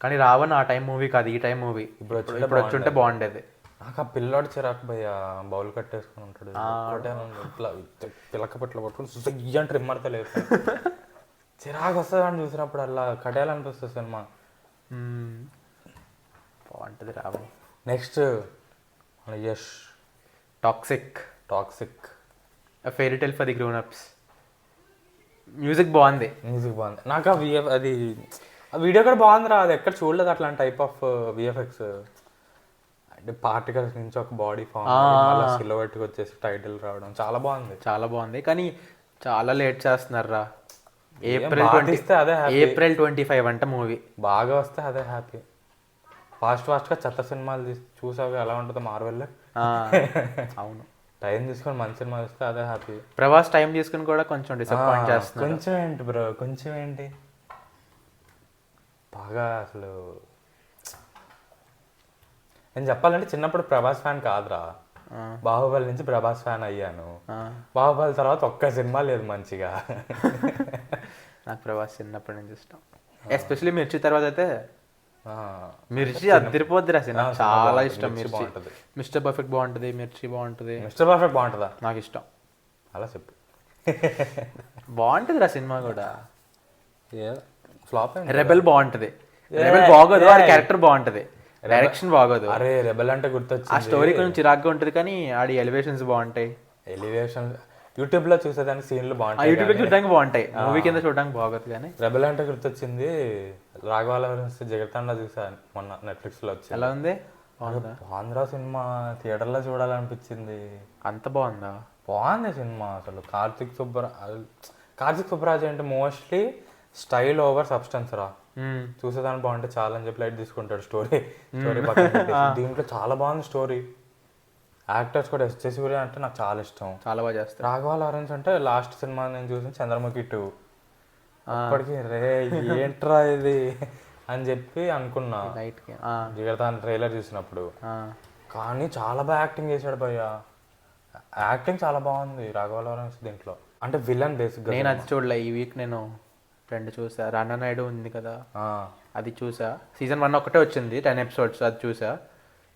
కానీ రావణ్ ఆ టైం మూవీ కాదు, ఈ టైం మూవీ. ఇప్పుడు వచ్చి ఉంటే బాగుండేది.
నాకు ఆ పిల్లాడు చిరాకు భయ్య, బౌల్ కట్టేసుకుని ఉంటాడు, ఇట్లా పిల్లక పట్ల పట్టుకుని అంటే రిమ్మర్తో లేదు, చిరాకు వస్తుంది అని చూసినప్పుడు అలా కట్టేయాలనిపిస్తుంది సినిమా.
బాగుంటుంది Raavan.
Next Yash
Toxic.
Toxic
fairy tale for the grown ups. Music బాగుంది.
మ్యూజిక్ బాగుంది. నాకు ఆ అది ఆ వీడియో కూడా బాగుంది రా, అది ఎక్కడ చూడలేదు అట్లాంటి టైప్ ఆఫ్ విఎఫ్ఎక్స్. అంటే పార్టికల్స్ నుంచి ఒక బాడీ ఫామ్ అలా సిల్హౌట్కి వచ్చేసి టైటిల్ రావడం చాలా బాగుంది.
చాలా బాగుంది, కానీ చాలా లేట్ చేస్తున్నారు రా.
April
25 అంట మూవీ.
బాగా వస్తే అదే హ్యాపీ. ఫాస్ట్గా చెత్త సినిమాలు చూసావు ఎలా ఉంటుందో మార్వెల్.
అవును,
టైం తీసుకొని మంచి సినిమా వస్తే అదే హ్యాపీ.
ప్రభాస్ టైం తీసుకుని కూడా కొంచెం డిసప్పాయింట్ చేస్తున్నారు.
కొంచెం ఏంటి బ్రో, కొంచెం ఏంటి, బాగా అసలు నేను చెప్పాలంటే చిన్నప్పుడు ప్రభాస్ ఫ్యాన్ కాదురా, బాహుబలి నుంచి ప్రభాస్ ఫ్యాన్ అయ్యాను. బాహుబలి తర్వాత ఒక్క సినిమా లేదు మంచిగా.
నాకు ప్రభాస్ చిన్నప్పటి నుంచి ఇష్టం, ఎస్పెషల్లీ మిర్చి తర్వాత అయితే. మిర్చి అదిరిపోద్ది రాసి, నాకు చాలా ఇష్టం మిర్చి. మిస్టర్ పర్ఫెక్ట్ బాగుంటుంది, మిర్చి బాగుంటుంది.
మిస్టర్ పర్ఫెక్ట్ బాగుంటుందా?
నాకు ఇష్టం.
అలా చెప్పు.
బాగుంటుంది రా సినిమా కూడా.
ఫ్లాప్.
రెబెల్ బాగుంటుంది, రెబెల్ బాగోదు, ఆ క్యారెక్టర్ బాగుంటుంది, డైరెక్షన్ బాగోదు.
అరే రెబెల్ అంటే గుర్తొచ్చింది,
ఆ స్టోరీ కొంచెం చిరాగ్గా ఉంటుంది, కానీ ఆడి ఎలివేషన్స్ బాగుంటాయి.
ఎలివేషన్ యూట్యూబ్ లో చూసేదానికి సీన్లు బాగుంటాయి,
యూట్యూబ్ లో చూడడానికి బాగుంటాయి, మూవీ కింద చూడడానికి బాగోదు. కానీ
రెబెల్ అంటే గుర్తొచ్చింది, రాఘవాల జగత్తండా చూసాను మొన్న నెట్ఫ్లిక్స్ లో వచ్చి.
ఎలా ఉంది?
ఆంధ్ర సినిమా థియేటర్ లో చూడాలనిపించింది.
అంత బాగుందా?
బాగుంది సినిమా అసలు. కార్తిక్ సుబ్బరాజ్ అంటే మోస్ట్లీ స్టైల్ ఓవర్ సబ్స్టెన్స్ రా, చూసేదానికి బాగుంటే చాలా అని చెప్పి లైట్ తీసుకుంటాడు. స్టోరీ పక్కన పెట్టేసి. దీంట్లో చాలా బాగుంది స్టోరీ, యాక్టర్స్ కూడా. ఎస్జే సూర్య అంటే నాకు చాలా ఇష్టం,
చాలా బాగా చేస్తారు.
రాఘవ లారెన్స్ అంటే లాస్ట్ సినిమా నేను చూసిన చంద్రముఖి 2, అప్పటికి రే ఏంట్రా ఇది అని చెప్పి అనుకున్నా జిగర్తాన్ ట్రైలర్ చూసినప్పుడు. కానీ చాలా బాగా యాక్టింగ్ చేశాడు భయ్య, యాక్టింగ్ చాలా బాగుంది రాఘవ లారెన్స్ దీంట్లో. అంటే విలన్ బేసిక్.
నేను అది చూడలే, ఈ వీక్ నేను 2 చూసా. రానా నాయుడు ఉంది కదా, అది చూసా. సీజన్ 1 ఒకటే వచ్చింది, 10 episodes, అది చూసా.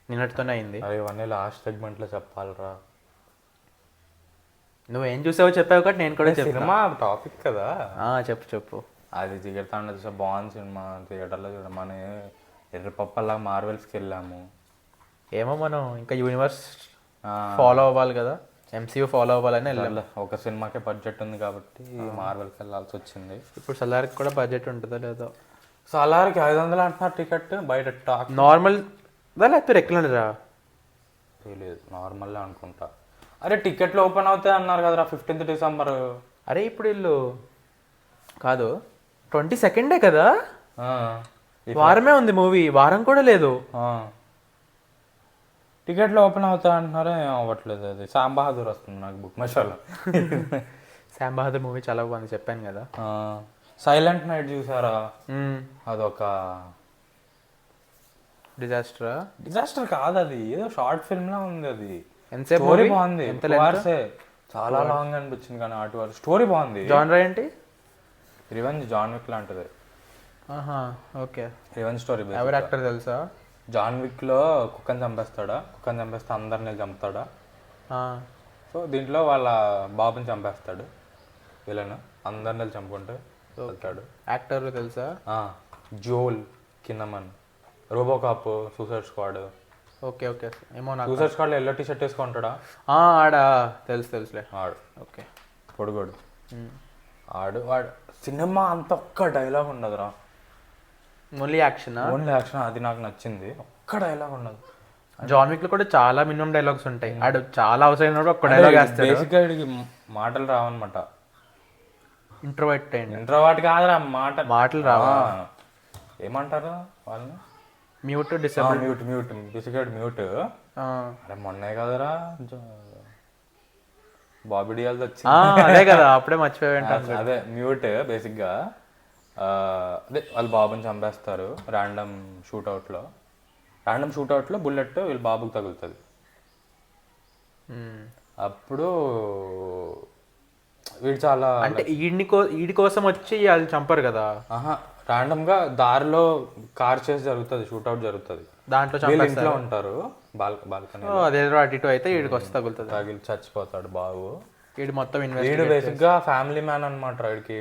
నిన్నటితోనే అయింది.
అరే ఇవన్నీ లాస్ట్ సెగ్మెంట్ లో చెప్పాలరా.
నువ్వేం చూసావో చెప్పావు కాబట్టి నేను కూడా
సినిమా టాపిక్ కదా.
చెప్పు.
అది జిగర్తాండ చూసా, బాగుంది సినిమా, థియేటర్లో చూడ. మన ఎర్రపప్పల్లా మార్వెల్స్కి వెళ్ళాము.
ఏమో మనం ఇంకా యూనివర్స్ ఫాలో అవ్వాలి కదా, ఎంసీయూ ఫాలో అవ్వాలని వెళ్ళాలి.
ఒక సినిమాకే బడ్జెట్ ఉంది కాబట్టి మార్వెల్కి వెళ్ళాల్సి వచ్చింది.
ఇప్పుడు సలార్కి కూడా బడ్జెట్ ఉంటుందో లేదో.
సలార్కి 500 అంటున్నారు టికెట్ బయట. టాక్
నార్మల్ లేకపోతే ఎక్కలేదురా?
తెలియదు, నార్మల్లే అనుకుంటా. అరే టికెట్లు ఓపెన్ అవుతాయి అన్నారు కదరా 15th December.
అరే ఇప్పుడు వీళ్ళు కాదు, 22nd కదా, వారమే ఉంది మూవీ, వారం కూడా లేదు.
టికెట్లు ఓపెన్ అవుతా అంటున్నారా, ఏం అవ్వట్లేదు. అది శ్యామ్ బహదూర్ వస్తుంది నాకు బుక్ మై షోలో.
శ్యామ్ బహదూర్ మూవీ చాలా బాగుంది, చెప్పాను కదా.
సైలెంట్ నైట్ చూసారా? అదొక డిజాస్టర్ కాదు, అది ఏదో షార్ట్ ఫిల్మ్ లా ఉంది. అది స్టోరీ బాగుంది, చాలా లాంగ్ అనిపించింది కానీ అటు వరకు స్టోరీ బాగుంది.
జానర్ ఏంటి?
రివెంజ్, జాన్ విక్ లాంటిది.
Okay,
revenge story.
ఎవరు యాక్టర్ తెలుసా?
జాన్ విక్ లో కుక్కని చంపేస్తే అందరిని చంపుతాడా. సో దీంట్లో వాళ్ళ బాబుని చంపేస్తాడు విలన్, అందరిని చంపుకుంటూ వెళ్తాడు.
యాక్టర్ తెలుసా?
Jal కిన్నమన్, RoboCop, suicide squad.
Okay ఏమో.
సూసైడ్ స్క్వాడ్ లో ఎల్లో టీ షర్ట్ వేసుకుంటాడా?
ఆడా తెలుసులే.
ఆడు
ఓకే,
పొడుగోడు. వాడు సినిమా అంత ఒక్క డైలాగ్ ఉండదురా,
ఓన్లీ యాక్షన్.
అది నాకు నచ్చింది, ఒక్క డైలాగ్ ఉండదు.
జాన్ విక్ లో కూడా చాలా మినిమం డైలాగ్స్ ఉంటాయి. ఆడు చాలా అవసరమైన ఒక్క డైలాగ్ వేస్తాడు.
బేసిక్గా మాటలు రావన్నమాట.
ఇంట్రోవర్ట్
కాదురా,
మాటలు రావా.
ఏమంటారు వాళ్ళని?
మ్యూట్
బేసిక్గా మ్యూట్. అరే మొన్నే కదరా బాబీ డియాల్
ఆ,
వచ్చింది.
అదే కదా అప్పుడే మర్చిపోయి
అదే మ్యూట్ బేసిక్గా. అదే వాళ్ళు బాబుని చంపేస్తారు ర్యాండమ్ షూట్అవుట్లో. బుల్లెట్ వీళ్ళ బాబుకి తగులుతుంది. అప్పుడు వీడు చాలా
అంటే ఈడి కోసం వచ్చి వాళ్ళు చంపరు కదా,
ర్యాండమ్గా దారిలో కార్ చేసి జరుగుతుంది, షూట్అవుట్ జరుగుతుంది.
దాంట్లో
వీళ్ళు
చంపేస్తారు.
ఇంట్లో ఉంటారు బాల్కనీ.
అదేదో అటు ఇటు అయితే ఈడికి వచ్చి తగులుతుంది.
తగిలి చచ్చిపోతాడు బాబు.
ఈడు మొత్తం
వీడు బేసిక్గా ఫ్యామిలీ మ్యాన్ అనమాట. వీడికి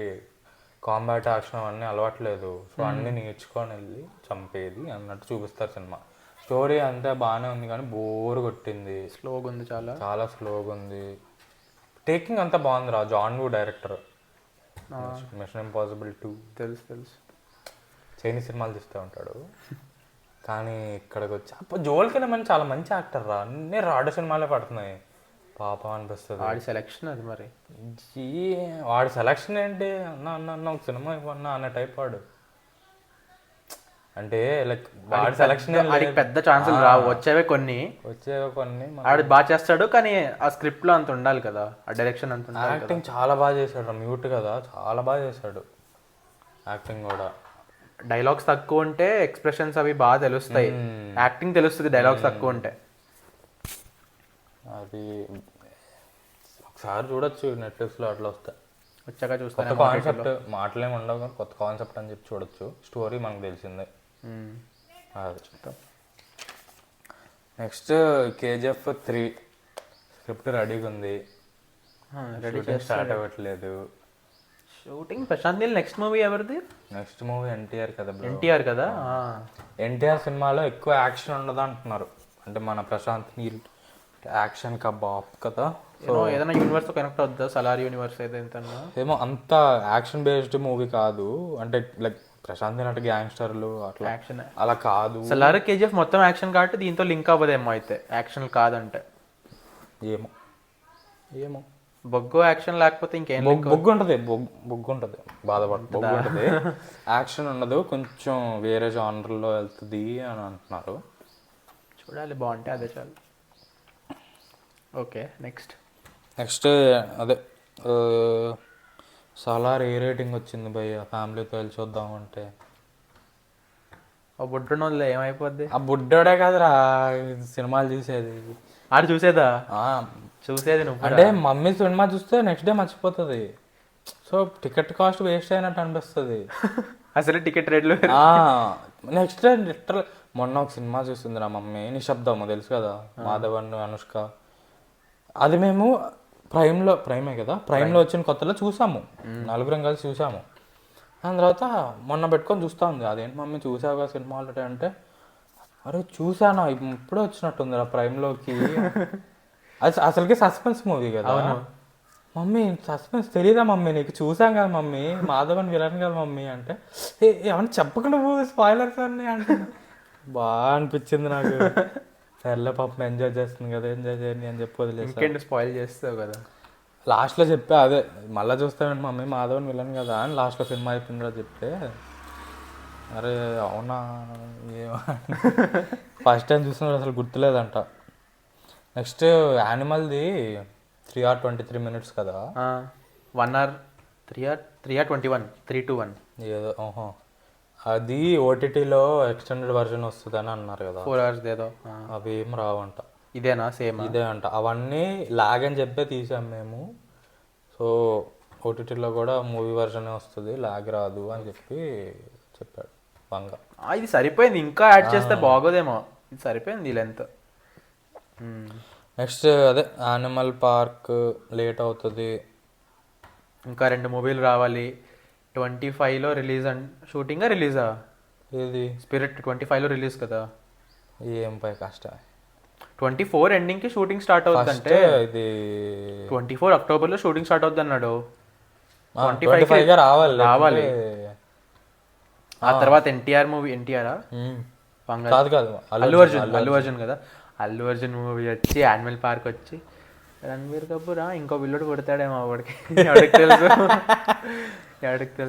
కాంబాట్ యాక్షన్ అవన్నీ అలవాట్లేదు. సో అన్ని నేర్చుకొని వెళ్ళి చంపేది అన్నట్టు చూపిస్తారు సినిమా. స్టోరీ అంతే బాగానే ఉంది కానీ బోర్ కొట్టింది.
స్లోగా ఉంది,
చాలా స్లోగా ఉంది. టేకింగ్ అంతా బాగుంది రా. జాన్ వూ డైరెక్టర్, మిషన్ ఇంపాసిబుల్ 2
తెలుసు
చైనీస్ సినిమాలు తీస్తూ ఉంటాడు. కానీ ఇక్కడికి వచ్చి జోల్ కిన్నమన్ చాలా మంచి యాక్టర్ రా. అన్నీ రాడు సినిమాలే పడుతున్నాయి పాపం అనిపిస్తుంది.
వాడి సెలెక్షన్ అది మరి.
వాడి సెలక్షన్ ఏంటి అన్న ఒక సినిమా ఇవ్వన్నా అన్న టైప్ వాడు. అంటే లైక్ వాడి సెలక్షన్
పెద్ద ఛాన్సులు రావు, వచ్చేవే కొన్ని. ఆడు బాగా చేస్తాడు కానీ ఆ స్క్రిప్ట్ లో అంత ఉండాలి కదా, ఆ డైరెక్షన్ అంత ఉండాలి.
యాక్టింగ్ చాలా బాగా చేశాడు. మ్యూట్ కదా, చాలా బాగా చేశాడు యాక్టింగ్ కూడా.
డైలాగ్స్ తక్కువ ఉంటే ఎక్స్ప్రెషన్స్ అవి బాగా తెలుస్తాయి, యాక్టింగ్ తెలుస్తుంది డైలాగ్స్ తక్కువ ఉంటే.
అది ఒకసారి చూడొచ్చు నెట్ఫ్లిక్స్లో, అట్లా వస్తాయి.
వచ్చాక చూస్తాను.
కాన్సెప్ట్ మాటలేమి ఉండవు కానీ కొత్త కాన్సెప్ట్ అని చెప్పి చూడొచ్చు. స్టోరీ మనకు తెలిసిందే. నెక్స్ట్ KGF 3 స్క్రిప్ట్ రెడీగా ఉంది, స్టార్ట్ అవ్వట్లేదు.
Shooting Prashanth Neel. Next movie ఎవరిది?
నెక్స్ట్ మూవీ NTR కదా బ్రో.
NTR కదా.
NTR సినిమాలో ఎక్కువ యాక్షన్ ఉండదు అంటున్నారు. అంటే మన ప్రశాంత్ నీల్ యాక్షన్ కబాబ్ కదా.
ఏదైనా యూనివర్స్ కనెక్ట్ అవుతుందా? సలార్ యూనివర్స్ ఏదైతే
ఏమో అంత యాక్షన్ బేస్డ్ మూవీ కాదు. అంటే లైక్ ప్రశాంత్ నీల్ అంటే గ్యాంగ్స్టర్లు అట్లా
యాక్షన్
అలా కాదు.
సలార్ KGF మొత్తం యాక్షన్ కాబట్టి దీంతో లింక్ అవ్వదేమో అయితే, యాక్షన్ కాదంటే.
ఏమో
బొగ్గు యాక్షన్ లేకపోతే ఇంకేం
బొగ్గు ఉంటుంది. బొగ్గు ఉంటుంది, బొగ్గు ఉంటుంది. యాక్షన్ ఉండదు, కొంచెం వేరే జానర్లో వెళ్తుంది అని అంటున్నారు.
చూడాలి, బాగుంటే అదే చాలు. ఓకే నెక్స్ట్
అదే సలార్ ఏ రేటింగ్ వచ్చింది భయ్య? ఫ్యామిలీతో వెళ్ళి చూద్దామంటే
ఆ బుడ్డున్నోళ్ళే ఏమైపోద్ది?
ఆ బుడ్డోడే కదరా సినిమాలు చూసేది.
ఆడు చూసేది నువ్వు
అంటే మమ్మీ సినిమా చూస్తే నెక్స్ట్ డే మర్చిపోతుంది. సో టికెట్ కాస్ట్ వేస్ట్ అయినట్టు అనిపిస్తుంది.
అసలు టికెట్ రేట్లు
నెక్స్ట్ డే లిటరల్. మొన్న ఒక సినిమా చూస్తుంది నా మమ్మీ, నిశ్శబ్దము తెలుసు కదా, మాధవన్ అనుష్క. అది మేము ప్రైమే కదా, ప్రైమ్లో వచ్చిన కొత్తలో చూసాము, నలుగురం కలిసి చూసాము. దాని తర్వాత మొన్న పెట్టుకొని చూస్తూ ఉంది. అదేంటి మమ్మీ చూసావుగా సినిమా ఆల్రెడీ అంటే, అరే చూసానా ఇప్పుడే వచ్చినట్టుంది రా ప్రైమ్లోకి. అది అసలుకి సస్పెన్స్ మూవీ కదా. మమ్మీ సస్పెన్స్ తెలీదా మమ్మీ నీకు? చూసాం కదా మమ్మీ, మాధవన్ విలన్ కదా మమ్మీ అంటే, ఏమన్నా చెప్పకు నువ్వు స్పాయిలర్స్ అన్నీ అంటే. బాగా అనిపించింది నాకు. సర్లే పాపం ఎంజాయ్ చేస్తుంది కదా, ఎంజాయ్ చేయండి అని చెప్పి వదిలేదు.
స్పాయిల్ చేస్తావు కదా
లాస్ట్లో చెప్పా. అదే మళ్ళీ చూస్తామండి మమ్మీ మాధవన్ విలన్ కదా అని లాస్ట్లో సినిమా అయిపోయిందిరా చెప్తే, అరే అవునా ఏమో ఫస్ట్ టైం చూసినప్పుడు అసలు గుర్తులేదంట. నెక్స్ట్ యానిమల్ది 3 hours 23 minutes కదా.
1 hour 3 hours 3:21
ఏదో అది ఓటీటీలో ఎక్స్టెండెడ్ వర్జన్ వస్తుంది అని అన్నారు కదా.
4 hours ఏదో.
అవి ఏం రావంట.
ఇదేనా సేమ్?
ఇదే అంట. అవన్నీ లాగ్ అని చెప్పే తీసాం మేము. సో ఓటీటీలో కూడా మూవీ వర్జనే వస్తుంది, లాగ్ రాదు అని చెప్పాడు బంగా.
ఇది సరిపోయింది, ఇంకా యాడ్ చేస్తే బాగోదేమో. ఇది సరిపోయింది ఈ లెంత్.
నెక్స్ట్ అదే యానిమల్ పార్క్ లేట్ అవుతుంది.
ఇంకా 2 మూవీలు రావాలి. 25లో రిలీజ్ షూటింగా రిలీజా?
ఏది
స్పిరిట్ 25లో రిలీజ్ కదా.
ఏం పై కష్టం.
24 ఎండింగ్కి షూటింగ్ స్టార్ట్ అవుతుందంటే, ఇది 24 అక్టోబర్లో షూటింగ్ స్టార్ట్ అవుతుంది అన్నాడు.
25 రావాలి.
ఆ తర్వాత NTR మూవీ. NTR
కాదు
అల్లు అర్జున్ కదా. అల్లు అర్జున్ మూవీ వచ్చి యానిమల్ పార్క్ వచ్చి రణబీర్ కపూర్ ఇంకో పిల్లడు కొడతాడేమో వాడికి. తెలుసు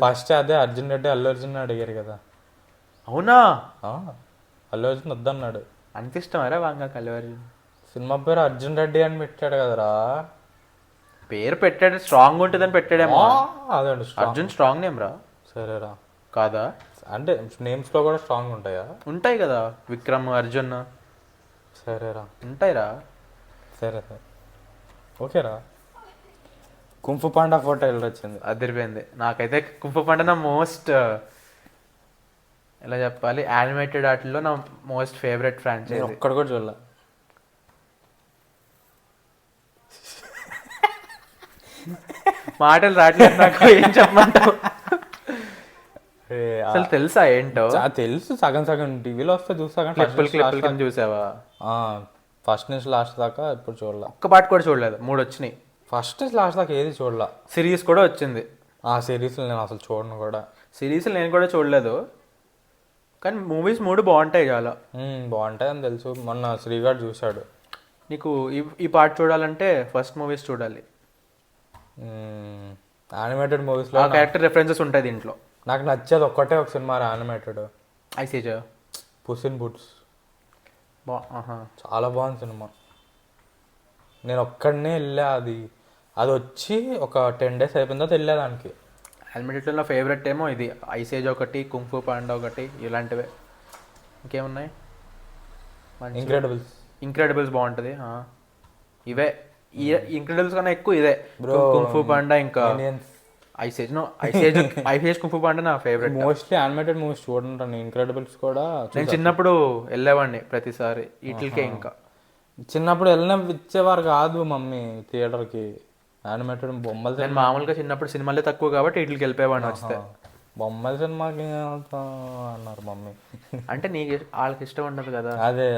ఫస్ట్ అదే అర్జున్ రెడ్డి అల్లు అర్జున్ అడిగారు కదా.
అవునా?
అల్లు అర్జున్ వద్దన్నాడు.
అంత ఇష్టమారా బాగా అల్లు అర్జున్?
సినిమా పేరు అర్జున్ రెడ్డి అని పెట్టాడు కదరా.
పేరు పెట్టాడు, స్ట్రాంగ్ ఉంటుందని పెట్టాడేమో.
అదండి
అర్జున్ స్ట్రాంగ్ నేమ్ రా.
సరేరా.
కాదా?
అంటే నేమ్స్లో కూడా స్ట్రాంగ్ ఉంటాయా?
ఉంటాయి కదా, విక్రమ్, అర్జున్.
సరేరా.
ఉంటాయిరా.
సరే సరే ఓకేరా. కుంఫు పాండా ఫోటో వెళ్ళొచ్చింది,
అదిరిపోయింది. నాకైతే కుంఫు పండ నా మోస్ట్, ఎలా చెప్పాలి, యానిమేటెడ్ ఆర్ట్లో నా మోస్ట్ ఫేవరెట్ ఫ్రాంచైజీ.
నేను ఒక్కడ కూడా చూడలే.
మాటలు రావట్లేదు నాకు, ఏం చెప్పమంటావు? అసలు తెలుసా ఏంటో?
తెలుసు, సగం సగం టీవీలో వస్తే చూసా కానీ
క్లిప్పులు కింద చూసావా?
ఫస్ట్ నుంచి లాస్ట్ దాకా ఇప్పుడు చూడలా.
ఒక్క పాట కూడా చూడలేదు, 3 వచ్చినాయి.
ఫస్ట్ నుంచి లాస్ట్ దాకా ఏది చూడలా.
సిరీస్ కూడా వచ్చింది.
ఆ సిరీస్లు నేను అసలు చూడను కూడా.
సిరీస్లు నేను కూడా చూడలేదు, కానీ మూవీస్ 3 బాగుంటాయి చాలా.
బాగుంటాయి అని తెలుసు. మొన్న శ్రీగాడు చూశాడు.
నీకు ఈ పార్ట్ చూడాలంటే ఫస్ట్ మూవీస్ చూడాలి.
యానిమేటెడ్ మూవీస్లో
ఆ క్యారెక్టర్ రెఫరెన్సెస్ ఉంటాయి దీంట్లో.
నాకు నచ్చేది ఒక్కటే ఒక cinema animated,
Ice Age,
Puss in Boots.
ఆహా,
చాలా బాగుంది సినిమా. నేను ఒక్కడనే వెళ్ళా. అది వచ్చి ఒక 10 days అయిపోయిన తర్వాత వెళ్ళా దానికి.
యానిమేటెడ్లో ఫేవరెట్ ఏమో ఇది, ఐసేజ్ ఒకటి, కుంఫు పాండా ఒకటి, ఇలాంటివే. ఇంకేమున్నాయి? ఇంక్రెడిబుల్స్ బాగుంటుంది. ఇవే ఇంక్రెడిబుల్స్ కన్నా ఎక్కువ ఇదే, కుంఫు పాండా, ఇంకా ఐసేజ్ కుంఫు పాండా నా ఫేవరెట్.
మోస్ట్లీ యానిమేటెడ్ మూవీస్ చూడండి. ఇంక్రెడిబుల్స్ కూడా
నేను చిన్నప్పుడు వెళ్ళేవాడిని ప్రతిసారి వీటికే. ఇంకా
చిన్నప్పుడు ఇచ్చేవారు కాదు మమ్మీ థియేటర్కి యానిమేటెడ్ బొమ్మలు.
నేను మామూలుగా చిన్నప్పుడు సినిమాలే తక్కువ కాబట్టి వీటికి వెళ్ళిపోయేవాడిని. వస్తే
బొమ్మల సినిమాకి అన్నారు మమ్మీ.
అంటే వాళ్ళకి ఇష్టం ఉండదు కదా,
అదే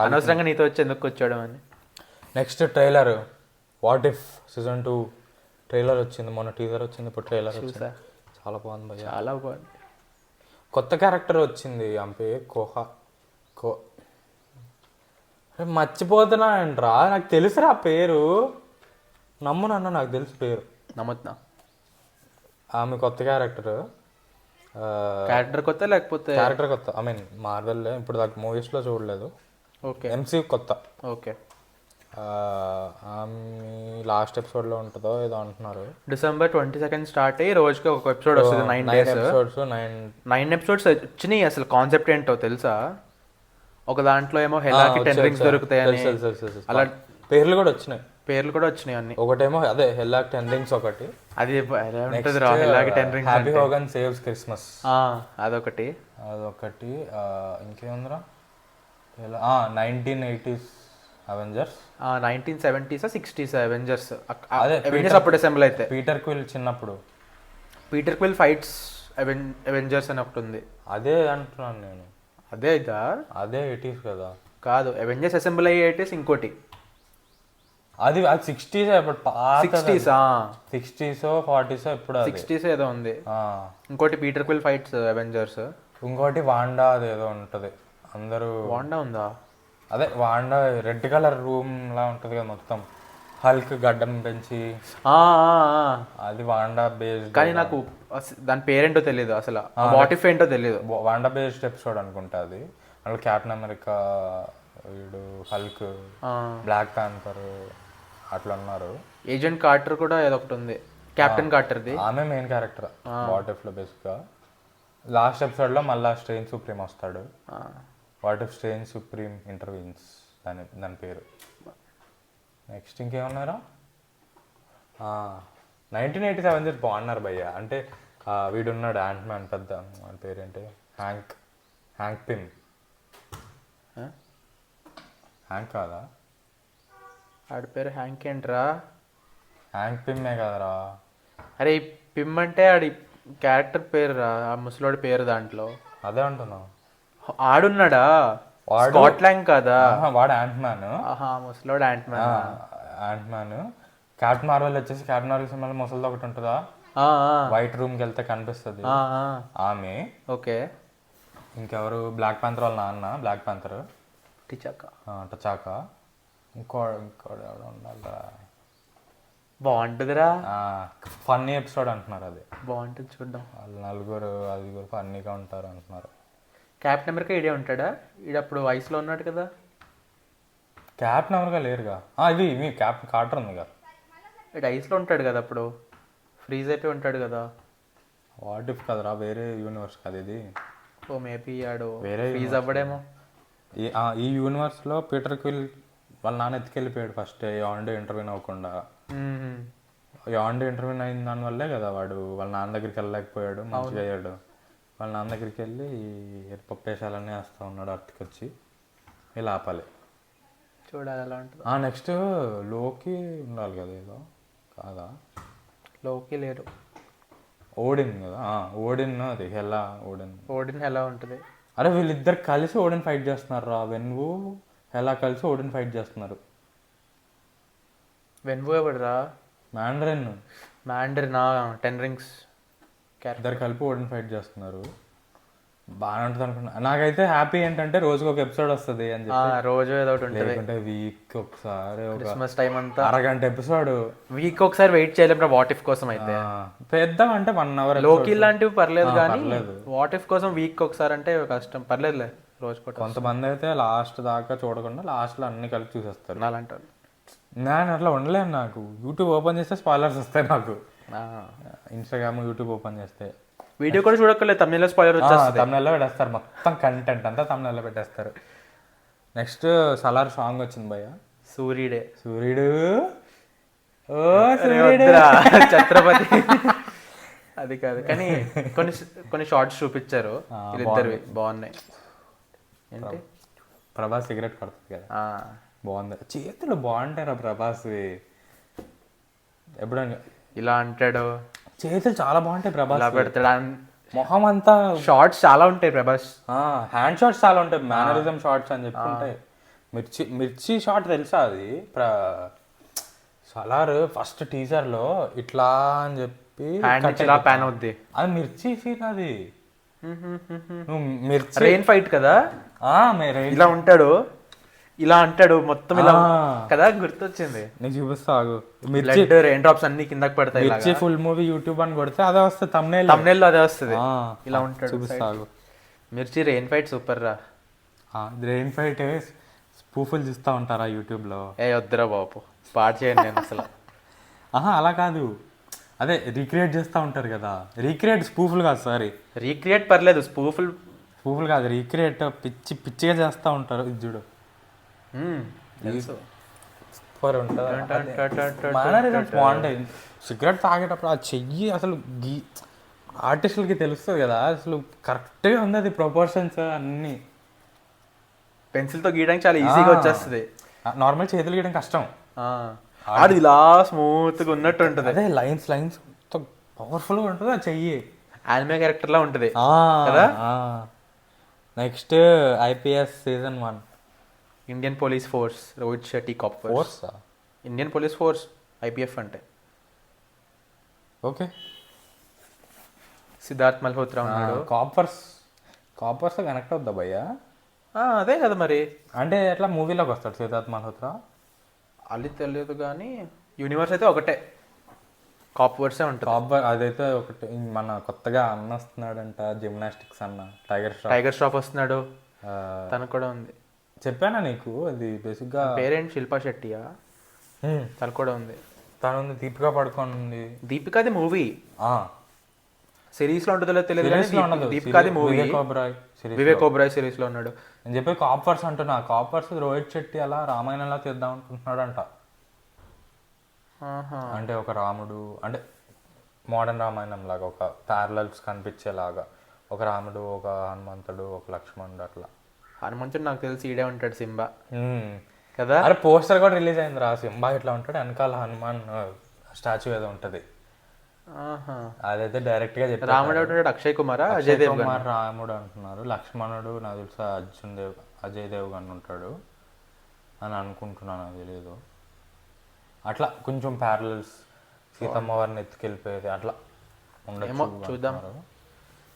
అనవసరంగా నీతో వచ్చి ఎందుకు వచ్చాడు అని.
Next trailer what if season 2 trailer వచ్చింది. మొన్న టీజర్ వచ్చింది, ఇప్పుడు ట్రైలర్ వచ్చింది. చాలా బాగుంది భయ్యా,
చాలా బాగుంది.
కొత్త క్యారెక్టర్ వచ్చింది, అంపే మర్చిపోతున్నా అంటరా. నాకు తెలుసురా పేరు, నమ్ము నాన్న, నాకు తెలుసు పేరు.
నమ్ముతున్నా.
ఆమె కొత్త క్యారెక్టర్
కొత్త లేకపోతే
క్యారెక్టర్ కొత్త. ఐ మీన్ మార్వెల్ ఇప్పుడు దాకా మూవీస్లో చూడలేదు.
ఓకే,
ఎంసీయూ కొత్త.
ఓకే.
ఆమె లాస్ట్ ఎపిసోడ్లో ఉంటుందో ఏదో అంటున్నారు.
December 22 స్టార్ట్ అయ్యి రోజుకి ఒక ఎపిసోడ్ వస్తుంది. 9 ఎపిసోడ్స్ వచ్చినాయి. అసలు కాన్సెప్ట్ ఏంటో తెలుసా? ఒక దాంట్లో ఏమో హెలాకి 10 rings దొరుకుతాయని, అలా
పేర్లు కూడా వచ్చినాయి
అన్ని.
ఒకటేమో అదే హెలాక్ 10 rings ఒకటి,
అది హెలాకి 10 rings.
Happy Hogan saves Christmas
అదొకటి.
ఇంకేముందిరా? 1980s Avengers,
1970s 60s Avengers.
అదే
అవెంజర్స్ అప్పుడు అసెంబ్ల్ అయితే
పీటర్ క్విల్ చిన్నప్పుడు.
పీటర్ క్విల్ ఫైట్స్ అవెంజర్స్ అని ఒకటి ఉంది.
అదే అంటున్నాను నేను.
అదే
80s కదా?
కాదు, అవెంజర్స్ అసెంబ్ల్ అయ్యే 80s ఇంకోటి.
అది 60s ఇప్పుడు 60s 40s ఇప్పుడు
60s ఏదో ఉంది. ఇంకోటి పీటర్ క్విల్ ఫైట్స్ అవెంజర్స్.
ఇంకోటి వాండా అదేదో ఉంటది. అందరూ
వాండా ఉందా?
అదే వాండా రెడ్ కలర్ రూమ్ లా ఉంటది కదా మొత్తం, హల్క్ గడ్డం పెంచి, అది వాండా బేస్డ్.
కానీ నాకు దాని పేరేంటో తెలియదు అసలు, వాట్ ఇఫ్ ఏంటో తెలియదు.
వాండా బేస్డ్ ఎపిసోడ్ అనుకుంటా అది. అందులో క్యాప్టెన్ అమెరికా, వీడు హల్క్, బ్లాక్ ప్యాంథర్ అట్లా ఉన్నారు.
ఏజెంట్ కార్టర్ కూడా ఏదో ఒకటి ఉంది, కెప్టెన్ కార్టర్ది.
ఆమె మెయిన్ క్యారెక్టర్ వాట్ ఇఫ్ లో బేసిక్గా. లాస్ట్ ఎపిసోడ్ లో మళ్ళా స్ట్రేంజ్ సుప్రీం వస్తాడు. వాట్ ఇఫ్ స్ట్రేంజ్ సుప్రీం ఇంటర్వ్యూన్స్ దాని పేరు. నెక్స్ట్ ఇంకేమన్నారా? 1980s అవెంజర్స్ బాగున్నారు భయ్య. అంటే వీడున్నాడు యాంట్ మ్యాన్, పెద్ద వాడి పేరేంటి, హ్యాంక్ పిమ్. హ్యాంక్ కాదా?
ఆడి పేరు హ్యాంక్ ఏంట్రా?
హ్యాంక్ పిమ్మే కదరా?
అరే పిమ్ అంటే ఆడి క్యారెక్టర్ పేరు రా, ఆ ముసలోడి పేరు దాంట్లో.
అదే అంటున్నా.
ఆడున్నాడా? స్కాట్లాండ్ కదా
వాడు యాంట్ మ్యాన్.
ముసలోడు యాంట్
మ్యాన్. క్యాప్టెన్ మార్వెల్ వచ్చేసి క్యాప్టెన్ మార్వెల్ సినిమాలో ముసలిది ఒకటి ఉంటుందా, వైట్ రూమ్ కి వెళ్తే కనిపిస్తుంది ఆమె.
ఓకే.
ఇంకెవరు? బ్లాక్ ప్యాంథర్ వాళ్ళ నాన్న, బ్లాక్ ప్యాంథర్ టచాకా. ఇంకోడు ఎవరు ఉండాలిరా?
బాగుంటుందిరా,
ఫన్నీ ఎపిసోడ్ అంటున్నారు. అది
బాగుంటుంది చూద్దాం.
వాళ్ళు 4 ఫన్నీగా ఉంటారు అంటున్నారు.
క్యాప్టెన్ అమెరికా ఈడే ఉంటాడా? ఈడప్పుడు వయసులో ఉన్నాడు కదా.
క్యాప్టెన్ అమెరికా లేరుగా. ఇది మీ క్యాప్టెన్ కార్టర్ ఉంది కదా.
ఐస్లో ఉంటాడు కదా అప్పుడు, ఫ్రీజ్ అయిపోయి ఉంటాడు కదా.
వాట్ ఇఫ్ కదరా, వేరే యూనివర్స్ కదా ఇది.
ఓ మేబీ ఆడు
వేరే
ఫ్రీజ్ అవ్వడేమో.
ఈ యూనివర్స్లో పీటర్ క్విల్ వాళ్ళ నాన్న ఎత్తుకెళ్ళిపోయాడు ఫస్ట్ యాండో ఇంటర్వ్యూన్ అవ్వకుండా. యాండో ఇంటర్వ్యూన్ అయిన దానివల్లే కదా వాడు వాళ్ళ నాన్న దగ్గరికి వెళ్ళలేకపోయాడు, మంచిగా అయ్యాడు. వాళ్ళ నాన్న దగ్గరికి వెళ్ళి పప్పేసాలన్నీ వేస్తూ ఉన్నాడు అర్త్కి వచ్చి, ఇలా ఆపాలి.
చూడాలి ఎలా ఉంటుంది.
నెక్స్ట్ లోకి ఉండాలి కదా, ఏదో కాదా,
లోకి లేరు,
ఓడిన్ కదా, ఓడిన్ అది హెలా,
ఓడిన్ ఎలా ఉంటుంది.
అరే వీళ్ళిద్దరు కలిసి ఓడిన్ ఫైట్ చేస్తున్నారు రా, వెన్వు హెలా కలిసి ఓడిన్ ఫైట్ చేస్తున్నారు.
వెన్వో ఎవడురా?
మ్యాండరిన్.
మ్యాండరినా, 10 Rings
ఇద్దరు కలిపి ఓడిన్ ఫైట్ చేస్తున్నారు. బాగానే ఉంటుంది అనుకున్నా. నాకైతే హ్యాపీ ఏంటంటే రోజుకి ఒక ఎపిసోడ్ వస్తుంది అని చెప్పి,
రోజు ఏదో ఒకటి ఉంటుంది.
లేకుంటే వీక్ ఒకసారి ఒక
క్రిస్మస్ టైం అంతా
అరగంట ఎపిసోడ్,
వీక్ ఒకసారి వెయిట్ చేయలేము వాట్ ఇఫ్ కోసం. అయితే
పెద్ద అంటే 1 hour.
లోకి లాంటివి పర్లేదు కానీ వాట్ ఇఫ్ కోసం వీక్ ఒకసారి అంటే కష్టం. పర్లేదులే రోజు కూడా.
కొంతమంది అయితే లాస్ట్ దాకా చూడకుండా లాస్ట్లో అన్ని కలిపి చూసేస్తారు.
అలాంటి
నేను అట్లా ఉండలేను. నాకు యూట్యూబ్ ఓపెన్ చేస్తే స్పాయిలర్స్ వస్తాయి నాకు. ఇన్స్టాగ్రామ్, యూట్యూబ్ ఓపెన్ చేస్తే
వీడియో కూడా చూడక్కర్లేదు, తమిళ స్పాయిలర్ వచ్చేస్తుంది.
తమిళలో పెట్టేస్తారు, మొత్తం కంటెంట్ అంతా తమిళలో పెట్టేస్తారు. నెక్స్ట్ సలార్ సాంగ్ వచ్చింది భయ్య,
సూర్యుడే.
సూర్యుడు ఓ
ఛత్రపతి అది కాదు కానీ కొన్ని షార్ట్స్ చూపించారు వీళ్ళిద్దరివి, బాగున్నాయి. ఏంటి
ప్రభాస్ సిగరెట్ పడుతుంది కదా, బాగుంది. చేతులు బాగుంటాయి ప్రభాస్, ఎప్పుడైనా
ఇలా అంటాడు,
చేతులు చాలా బాగుంటాయి ప్రభాస్,
ఇలా పెడతాడు.
మొహం అంతా
షార్ట్స్ చాలా ఉంటాయి ప్రభాస్,
హ్యాండ్ షాట్స్ చాలా ఉంటాయి, మేనరిజం షార్ట్స్ అని చెప్పి ఉంటాయి. మిర్చి షాట్ తెలుసా అది, సలార్ ఫస్ట్ టీజర్ లో ఇట్లా అని చెప్పి
ప్యాన్ అవుద్ది,
అది మిర్చి సీన్. అది మిర్చి
రెయిన్ ఫైట్ కదా,
ఇలా
ఉంటాడు, ఇలా అంటాడు మొత్తం ఇలా కదా, గుర్తొచ్చింది.
నీకు చూపిస్తా ఆగు.
మిర్చి రెయిన్ డ్రాప్స్ అన్ని కిందకి పడతాయి.
మిర్చి ఫుల్ మూవీ యూట్యూబ్ అని కొడితే అదే వస్తుంది,
thumbnail లో అదే వస్తుంది. ఇలా ఉంటాడు,
చూపిస్తా ఆగు.
మిర్చి రెయిన్ ఫైట్ సూపర్ రా.
రెయిన్ ఫైట్ స్పూఫులు చూస్తూ ఉంటారా యూట్యూబ్లో?
వద్దురా బాబు, పాడు చేయండి నేను అసలు.
అలా కాదు, అదే రీక్రియేట్ చేస్తూ ఉంటారు కదా. రీక్రియేట్ స్పూఫులు కాదు, సారీ
రీక్రియేట్ పర్లేదు, స్పూఫుల్
కాదు, రీక్రియేట్ పిచ్చిగా చేస్తూ ఉంటారు. ఇది చూడు, సూపర్ ఉంటుంది. బాగుంటాయి. సిగరెట్ తాగేటప్పుడు ఆ చెయ్యి అసలు ఆర్టిస్టులకి తెలుస్తుంది కదా, అసలు కరెక్ట్గా ఉంది అది, ప్రపోర్షన్స్ అన్నీ.
పెన్సిల్తో గీయడానికి చాలా ఈజీగా వచ్చేస్తుంది,
నార్మల్ చేతులు గీయడం కష్టం.
అది ఇలా స్మూత్గా ఉన్నట్టు ఉంటుంది.
అదే లైన్స్ పవర్ఫుల్గా ఉంటుంది ఆ చెయ్యి,
యానిమే క్యారెక్టర్ లా ఉంటుంది
కదా. Next IPS Season 1,
Indian police force, Rohit Shetty coppers. Indian police force IPF అంటే
ఓకే.
సిద్ధార్థ్ మల్హోత్రా ఉన్నాడు.
కాపర్స్ కనెక్ట్ అవుద్దా భయ్యా?
అదే కదా మరి,
అంటే ఎట్లా మూవీలోకి వస్తాడు సిద్ధార్థ్ మల్హోత్రా?
అది తెలియదు కానీ యూనివర్స్ అయితే ఒకటే, కాపర్సే ఉంటుంది.
అదైతే ఒకటి. మన కొత్తగా అన్న వస్తున్నాడంట, జిమ్నాస్టిక్స్ అన్న,
టైగర్ ష్రాఫ్ వస్తున్నాడు, తనకు కూడా ఉంది.
చెప్పానా నీకు? అది బేసిక్గా
పేరెంట్ శిల్పా శెట్టియా, తను కూడా ఉంది.
తను ఉంది, దీపికా పడుకొని ఉంది.
దీపికాది మూవీ సిరీస్ లో ఉంటుందో తెలియదు కానీ దీపికాది మూవీ. వివేక్ ఓబ్రాయ్ సిరీస్ లో ఉన్నాడు.
నేను చెప్పి కాపర్స్ అంటున్నా. కాపర్స్ రోహిత్ శెట్టి అలా రామాయణంలా తీద్దాం అనుకుంటున్నాడంట. అంటే ఒక రాముడు, అంటే మోడర్న్ రామాయణం లాగా ఒక ప్యారలల్స్ కనిపించేలాగా, ఒక రాముడు, ఒక హనుమంతుడు, ఒక లక్ష్మణుడు, అట్లా.
హనుమంతుడు నాకు తెలిసి ఈడే ఉంటాడు, సింబా కదా.
అరే పోస్టర్ కూడా రిలీజ్ అయింది రా, సింబా ఇట్లా ఉంటాడు, వెనకాల హనుమాన్ స్టాచ్యూ ఏదో ఉంటది. అదైతే డైరెక్ట్ గా చెప్పారు.
రాముడు అంటున్నాడు అక్షయ్ కుమార్, అజయ్ దేవ్
కుమార్ రాముడు అంటున్నారు. లక్ష్మణుడు నాకు తెలుసా అజయ్ దేవ్ గన్ ఉంటాడు అని అనుకుంటున్నాను, అది తెలియదు. అట్లా కొంచెం ప్యారలల్స్, సీతమ్మ వారిని ఎత్తుకెళ్ళిపోయేది అట్లా
ఉండేమో, చూద్దాం.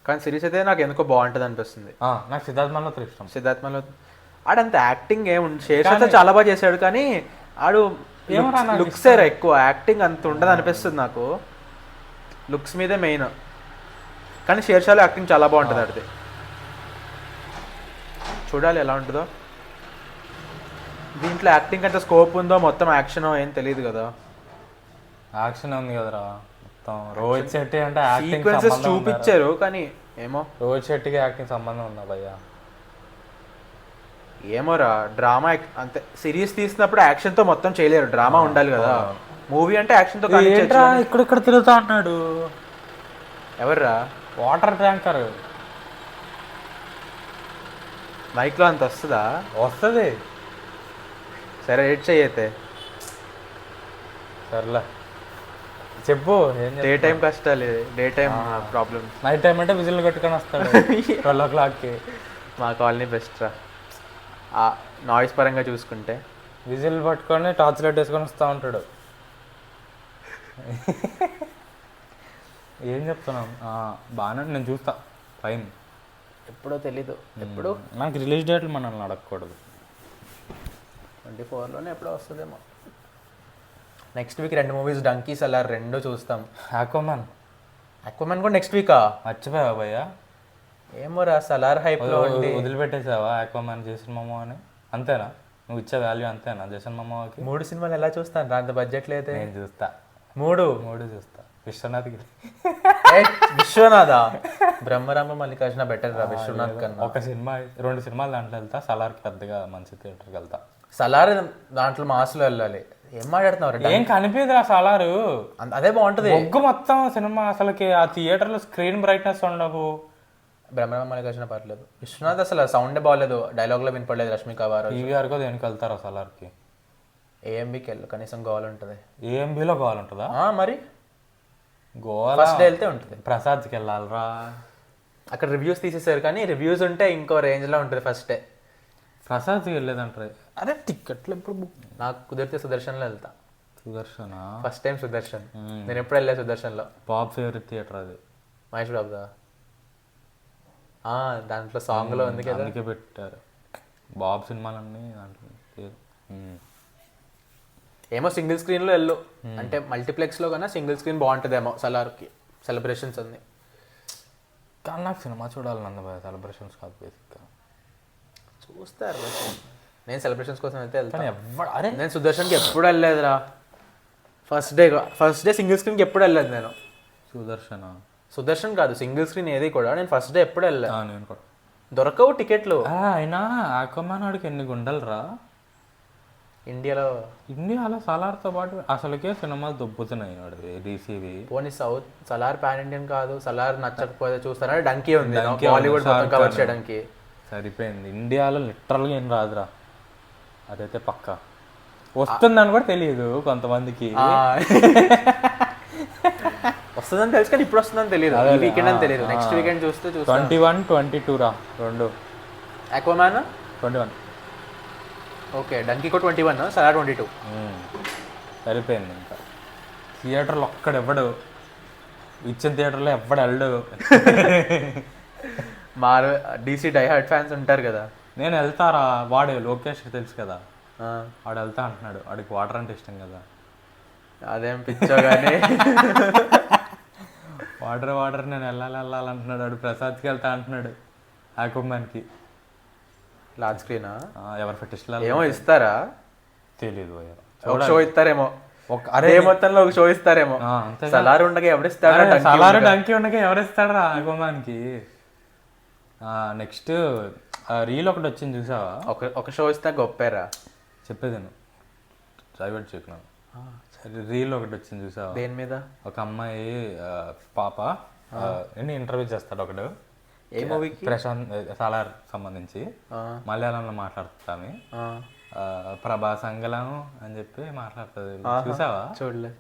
కానీ సిరీస్ అయితే నాకు ఎందుకో బాగుంటుంది అనిపిస్తుంది.
నాకు సిద్ధార్థ్ మల్హోత్రా ఇష్టం.
సిద్ధార్థ్ మల్హోత్రా ఆడంత యాక్టింగ్ ఏముంది, శేషాతో చాలా బాగా చేశాడు కానీ ఆడు లుక్స్ ఎక్కువ, యాక్టింగ్ అంత ఉండదు అనిపిస్తుంది నాకు. లుక్స్ మీదే మెయిన్, కానీ షేర్షాలో యాక్టింగ్ చాలా బాగుంటుంది ఆడితే. చూడాలి ఎలా ఉంటుందో. దీంట్లో యాక్టింగ్ అంటే స్కోప్ ఉందో మొత్తం యాక్షన్ ఏం తెలియదు కదా.
యాక్షన్ ఉంది కదరా మొత్తం. రోహిత్ శెట్టి అంటే యాక్టింగ్
సీక్వెన్సెస్ చూపించారు కానీ ఏమో
రోహిత్ శెట్టికి యాక్టింగ్ సంబంధం ఉందా భయ్యా?
ఏమోరా డ్రామా అంతే. సిరీస్ తీసినప్పుడు యాక్షన్ తో మొత్తం చేయలేరు, డ్రామా ఉండాలి కదా. మూవీ అంటే యాక్షన్ తో
ఏంట్రా ఇక్కడ తిరుగుతా అన్నాడు?
ఎవర్రా?
వాటర్ ట్యాంకర్
మైక్ లో అంత వస్తుందా?
వస్తుంది.
సరే ఎడ్ చెయ్యతే.
సర్లే చెప్పు.
డే టైం కష్టాలే, day time problem.
Night time అంటే విజిల్ కట్టుకొని వస్తాడు 12 o'clockకి.
మా కాలనీ బెస్ట్ రా నాయిస్ పరంగా చూసుకుంటే.
విజిల్ పట్టుకొని టార్చ్ లైట్ వేసుకొని వస్తూ ఉంటాడు. ఏం చెప్తున్నాం? బాగానే నేను చూస్తా. టైం
ఎప్పుడో తెలీదు. ఎప్పుడు
నాకు రిలీజ్ డేట్లు మనల్ని అడగకూడదు.
24లోనే ఎప్పుడో వస్తుందేమో. Next week 2 movies, donkey Salaar 2 చూస్తాం. అక్వామన్ కూడా నెక్స్ట్ వీకా?
మర్చిపోయావా భయ్యా?
ఏమో రా సలార్ హైప్ లో
వదిలిపెట్టేసావా అక్వామన్ జేసన్ మామా అని? అంతేనా? నువ్వు ఇచ్చే వాల్యూ అంతేనా జేసన్ మామాకి?
3 సినిమాలు ఎలా చూస్తాను రా, అంత బడ్జెట్ లేదు.
నేను చూస్తా.
3
చూస్తా. విశ్వనాథ్కి
విశ్వనాథ బ్రహ్మరామ మల్లికార్జున బెటర్ రా విశ్వనాథ్ కన్నా.
ఒక సినిమా 2 సినిమాలు దాంట్లో వెళ్తా. సలార్కి పెద్దగా మంచి థియేటర్కి వెళ్తా.
సలార్ దాంట్లో మాస్లో వెళ్ళాలి. ఏం మాట్లాడుతున్నావు?
ఏం కనిపించదురా సలారు.
అదే బాగుంటది.
ఒగ్గు మొత్తం సినిమా అసలుకి ఆ థియేటర్లో స్క్రీన్ బ్రైట్నెస్ ఉండవు.
బ్రహ్మరామ మల్లికార్జున పర్లేదు. విశ్వనాథ్ అసలు సౌండే బాగాలేదు, డైలాగ్లో వినపడలేదు. రష్మిక వారు
పీవీఆర్ కూడా దేనికి వెళ్తారా సలార్కి?
ఏఎంబీకి వెళ్ళు, కనీసం గోల్ ఉంటుంది.
ఏఎంబీలో గోల్ ఉంటుందా?
మరి
గోవా
ఫస్ట్ డే వెళ్తే ఉంటుంది.
ప్రసాద్కి వెళ్ళాలరా.
అక్కడ రివ్యూస్ తీసేసారు కానీ రివ్యూస్ ఉంటే ఇంకో రేంజ్లో ఉంటుంది ఫస్ట్ డే.
ప్రసాద్కి వెళ్ళేదంటారు. అరే టికెట్లు ఎప్పుడు బుక్?
నాకు కుదిరితే సుదర్శన్లో వెళ్తా.
సుదర్శన
ఫస్ట్ టైం సుదర్శన్. నేను ఎప్పుడు వెళ్ళా సుదర్శన్లో.
బాబ్ ఫేవరెట్ థియేటర్ అది.
మహేష్ బాబుదా? దాంట్లో సాంగ్లో ఉంది కదా,
అందుకే పెట్టారు బాబ్ సినిమాలన్నీ దాంట్లో.
ఏమో సింగిల్ స్క్రీన్లో వెళ్ళు అంటే మల్టీప్లెక్స్లో కన్నా సింగిల్ స్క్రీన్ బాగుంటుందేమో సలార్కి. సెలబ్రేషన్స్ ఉంది
కానీ నాకు సినిమా చూడాలని అందబోయే, సెలబ్రేషన్స్ కాదు బేసిక్గా.
చూస్తారు. నేను సెలబ్రేషన్స్ కోసం అయితే వెళ్తాను.
అరే
నేను సుదర్శన్కి ఎప్పుడు వెళ్ళలేదురా. ఫస్ట్ డే సింగిల్ స్క్రీన్కి ఎప్పుడు వెళ్ళలేదు నేను. సుదర్శన్ కాదు, సింగిల్ స్క్రీన్ ఏది కూడా నేను ఫస్ట్ డే ఎప్పుడు వెళ్ళలేదు.
నేను కూడా
దొరకవు టికెట్లు.
అయినా ఆక్వామన్ వాడికి ఎన్ని గుండెలరా
ఇండియాలో.
సలార్తో పాటు అసలుకే సినిమాలు దొబ్బుతున్నాయి వాడు డీసీవి.
పోనీ సౌత్ సలార్ పాన్ ఇండియన్ కాదు, సలార్ నచ్చకపోతే చూస్తారా? డంకీ ఉంది, బాలీవుడ్ మొత్తం కవర్ చేయడానికి
సరిపోయింది. ఇండియాలో లిటరల్గా ఏం రాదురా, అదైతే పక్కా. వస్తుందని కూడా తెలియదు కొంతమందికి.
వస్తుందని తెలుసు కానీ ఇప్పుడు వస్తుందని తెలియదు. ఈ వీకెండ్ అని తెలియదు. నెక్స్ట్ వీకెండ్ చూస్తే
21, 22 రా 2.
అక్వామాన్
21.
ఓకే, డంకీకో 21, సలార్ 22.
సరిపోయింది. ఇంకా థియేటర్లో ఒక్కడెవ్వడు, ఇచ్చిన థియేటర్లో ఎవ్వడు వెళ్ళడు.
మా డీసీ డై హార్డ్ ఫ్యాన్స్ ఉంటారు కదా.
నేను వెళ్తారా, వాడు లోకేష్ తెలుసు కదా, వాడు వెళ్తా అంటున్నాడు. వాడికి వాటర్ అంటే ఇష్టం కదా.
అదేం పిచ్చో కానీ
వాటర్ నేను వెళ్ళాలంటున్నాడు. వాడు ప్రసాద్కి వెళ్తా అంటున్నాడు. ఆక్వామన్కి
లార్జ్ స్క్రీనా?
ఎవరు ఫెటిస్ట్
ఏమో ఇస్తారా
తెలీదు.
ఒక షో ఇస్తారేమో, అరే మొత్తంలో ఒక షో ఇస్తారేమో. సలార్ ఉండగా ఎవరిస్తాడు?
సలార్ డంకీ ఉండగా ఎవరిస్తాడరా ఆక్వామన్కి? నెక్స్ట్ రీల్ ఒకటి వచ్చింది చూసావా?
ఒక షో ఇస్తా గొప్పేరా.
చెప్పేది నేను ప్రైవేట్ చెప్పినాను. రీల్ ఒకటి వచ్చింది చూసావా?
దేని మీద?
ఒక అమ్మాయి పాప ఇంటర్వ్యూ చేస్తాడు ఒకడు.
ఏ మూవీకి?
ప్రశాంత్ సలార్ సంబంధించి మలయాళంలో మాట్లాడుతామే. ప్రభాస్ అంగళం అని చెప్పి మాట్లాడుతుంది. చూసావా?
చూడలే.